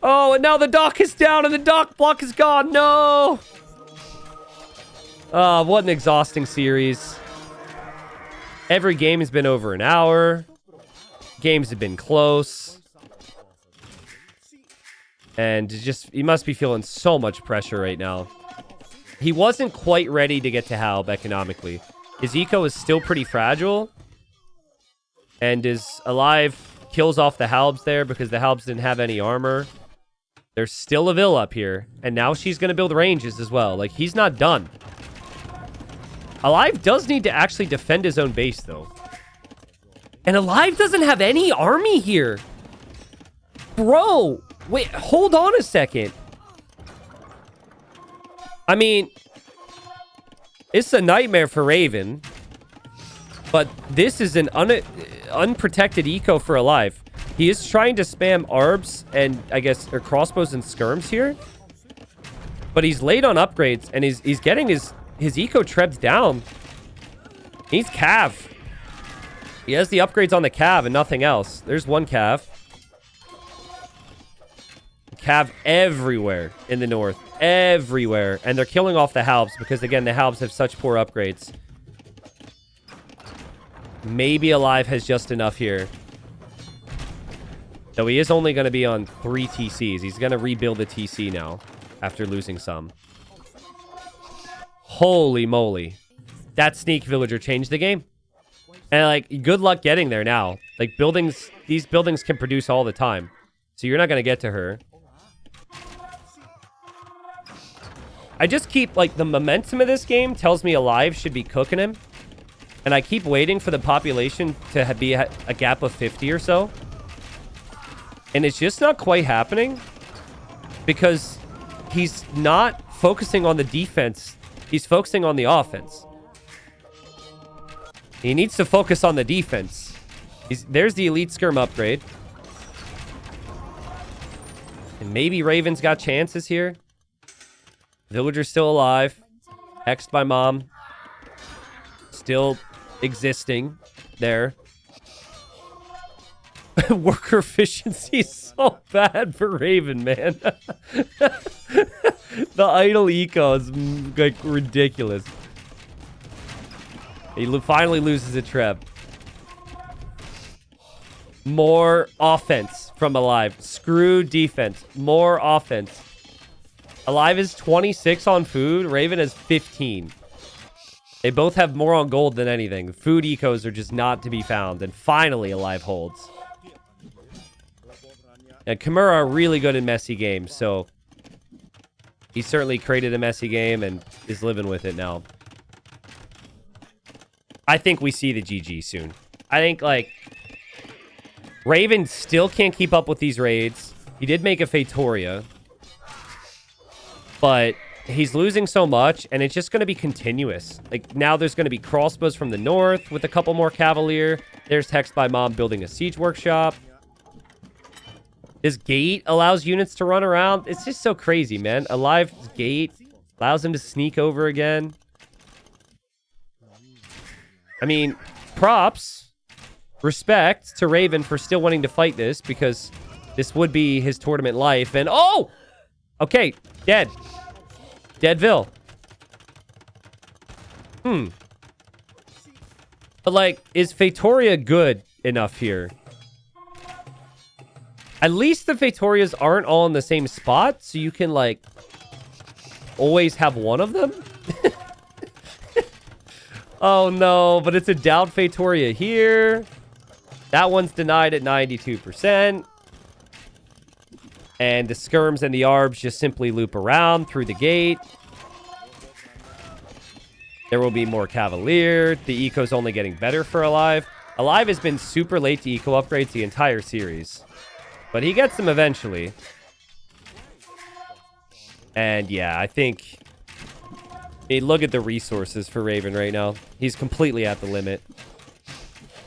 Oh, and now the dock is down, and the dock block is gone. No. Oh, what an exhausting series. Every game has been over an hour. Games have been close. And just, he must be feeling so much pressure right now. He wasn't quite ready to get to Halb economically. His eco is still pretty fragile. And is Alive kills off the Halbs there because the Halbs didn't have any armor. There's still a Vil up here. And now she's going to build ranges as well. Like, he's not done. Alive does need to actually defend his own base, though. And Alive doesn't have any army here. Bro, wait, hold on a second. I mean, it's a nightmare for Raven. But this is an unprotected eco for Alive. He is trying to spam ARBs and, I guess, or crossbows and skirms here. But he's late on upgrades, and he's getting his eco trebs down. He's cav. He has the upgrades on the cav and nothing else. There's one cav. Cav everywhere in the north. Everywhere. And they're killing off the halbs because, again, the halbs have such poor upgrades. Maybe Alive has just enough here. So he is only going to be on 3 TCs. He's going to rebuild the TC now after losing some. Holy moly. That sneak villager changed the game. And, like, good luck getting there now. Like, these buildings can produce all the time. So you're not going to get to her. I just keep, like, the momentum of this game tells me Alive should be cooking him. And I keep waiting for the population to be a gap of 50 or so. And it's just not quite happening. Because he's not focusing on the defense. He's focusing on the offense. He needs to focus on the defense. There's the elite skirm upgrade. And maybe Raven's got chances here. Villager's still alive. Hexed by mom. Still existing there. Worker efficiency is so bad for Raven, man. The idle eco is like ridiculous. He finally loses a treb. More offense from Alive. Screw defense. More offense. Alive is 26 on food. Raven has 15. They both have more on gold than anything. Food ecos are just not to be found. And finally, Alive holds. And Kimura are really good in messy games, so he certainly created a messy game and is living with it now. I think we see the GG soon. I think, like, Raven still can't keep up with these raids. He did make a Fatoria. But he's losing so much, and it's just going to be continuous. Like, now there's going to be crossbows from the north with a couple more Cavalier. There's Hexed by Mom building a siege workshop. This gate allows units to run around. It's just so crazy, man. Alive's gate allows him to sneak over again. I mean, props, respect to Raven for still wanting to fight this, because this would be his tournament life. And, oh! Okay, dead. Deadville. But, like, is Fatoria good enough here? At least the Fatorias aren't all in the same spot, so you can, like, always have one of them? Oh, no, but it's a down Fatoria here. That one's denied at 92%. And the skirms and the arbs just simply loop around through the gate. There will be more Cavalier. The eco's only getting better for Alive. Alive has been super late to eco upgrades the entire series. But he gets them eventually. And yeah, I think... Hey, look at the resources for Raven right now. He's completely at the limit.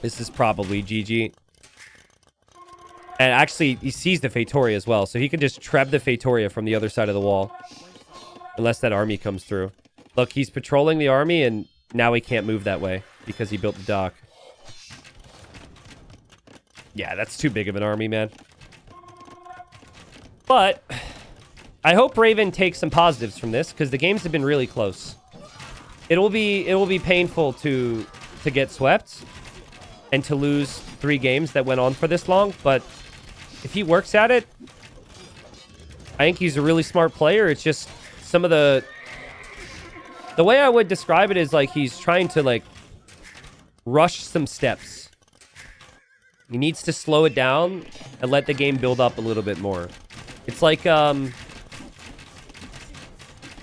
This is probably GG. And actually, he sees the Fatoria as well. So he can just treb the Fatoria from the other side of the wall. Unless that army comes through. Look, he's patrolling the army, and now he can't move that way. Because he built the dock. Yeah, that's too big of an army, man. But I hope Raven takes some positives from this, because the games have been really close. It will be painful to get swept and to lose 3 games that went on for this long, but if he works at it, I think he's a really smart player. It's just some of the way I would describe it is like he's trying to, like, rush some steps. He needs to slow it down and let the game build up a little bit more. It's like, you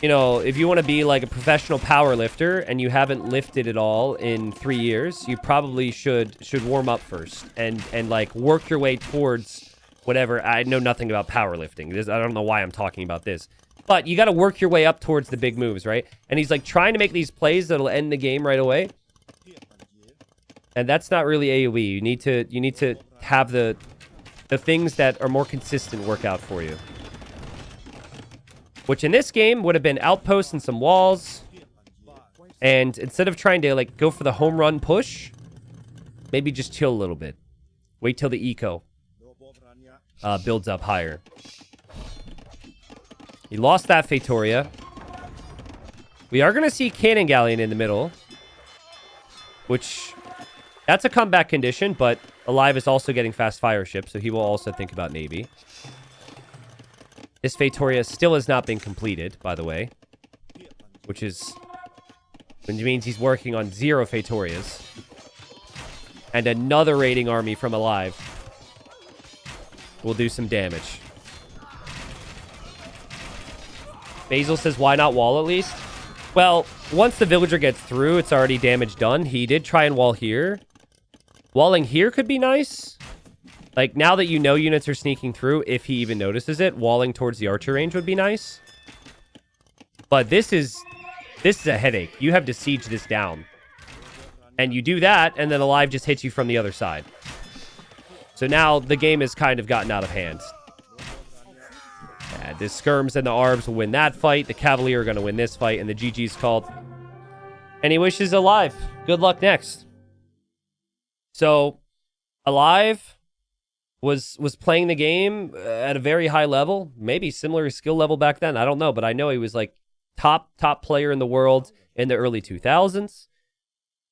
know, if you want to be like a professional power lifter and you haven't lifted at all in 3 years, you probably should warm up first and like work your way towards whatever. I know nothing about powerlifting. I don't know why I'm talking about this. But you got to work your way up towards the big moves, right? And he's like trying to make these plays that'll end the game right away. And that's not really AoE. You need to have the things that are more consistent work out for you. Which in this game would have been outposts and some walls. And instead of trying to like go for the home run push, maybe just chill a little bit. Wait till the eco builds up higher. He lost that Feitoria. We are going to see Cannon Galleon in the middle. Which, that's a comeback condition, but Alive is also getting fast fire ships, so he will also think about Navy. This Feitoria still has not been completed, by the way. Which means he's working on 0 Feitorias. And another raiding army from Alive will do some damage. Basil says, why not wall at least? Well, once the villager gets through, it's already damage done. He did try and wall here. Walling here could be nice. Like, now that you know units are sneaking through, if he even notices it, walling towards the archer range would be nice. But this is a headache. You have to siege this down. And you do that, and then Alive just hits you from the other side. So now the game has kind of gotten out of hand. The skirms and the arbs will win that fight. The cavalier are going to win this fight, and the GG's called. And he wishes Alive good luck next. So, Alive was playing the game at a very high level. Maybe similar skill level back then. I don't know, but I know he was like top player in the world in the early 2000s.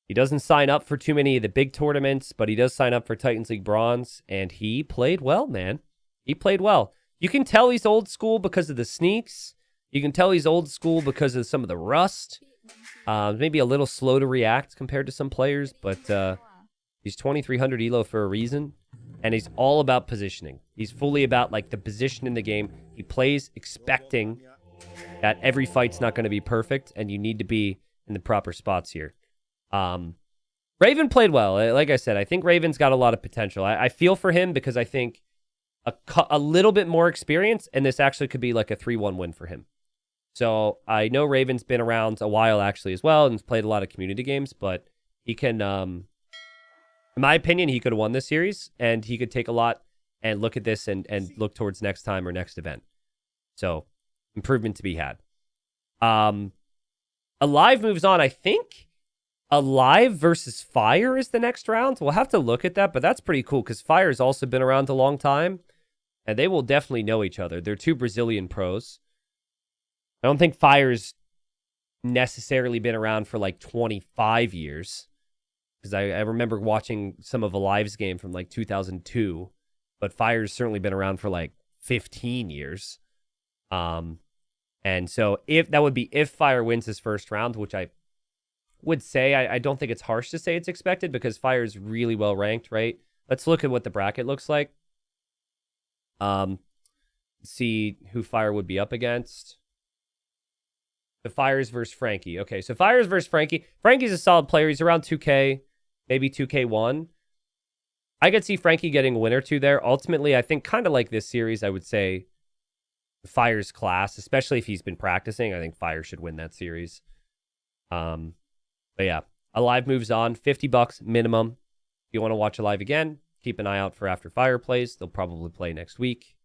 He doesn't sign up for too many of the big tournaments, but he does sign up for Titans League Bronze, and he played well, man. He played well. You can tell he's old school because of the sneaks. You can tell he's old school because of some of the rust. Maybe a little slow to react compared to some players, but he's 2300 elo for a reason, and he's all about positioning. He's fully about like the position in the game. He plays expecting that every fight's not going to be perfect, and you need to be in the proper spots here. Raven played well. Like I said, I think Raven's got a lot of potential. I feel for him because I think a little bit more experience, and this actually could be like a 3-1 win for him. So I know Raven's been around a while actually as well, and has played a lot of community games, but he can, in my opinion, he could have won this series, and he could take a lot and look at this and look towards next time or next event. So improvement to be had. Alive moves on. I think Alive versus Fire is the next round. We'll have to look at that, but that's pretty cool because Fire's also been around a long time, and they will definitely know each other. They're two Brazilian pros. I don't think Fire's necessarily been around for like 25 years because I remember watching some of Alive's game from like 2002, but Fire's certainly been around for like 15 years. And so if Fire wins his first round, which I would say, I don't think it's harsh to say it's expected because Fire is really well ranked, right? Let's look at what the bracket looks like. See who Fire would be up against. The Fires versus Frankie. Okay, so Fires versus Frankie. Frankie's a solid player. He's around 2K, maybe 2K1. I could see Frankie getting a win or two there. Ultimately, I think kind of like this series, I would say Fire's class, especially if he's been practicing. I think Fire should win that series. But yeah, Alive moves on. $50 minimum. If you want to watch Alive again, keep an eye out for after Fire plays. They'll probably play next week.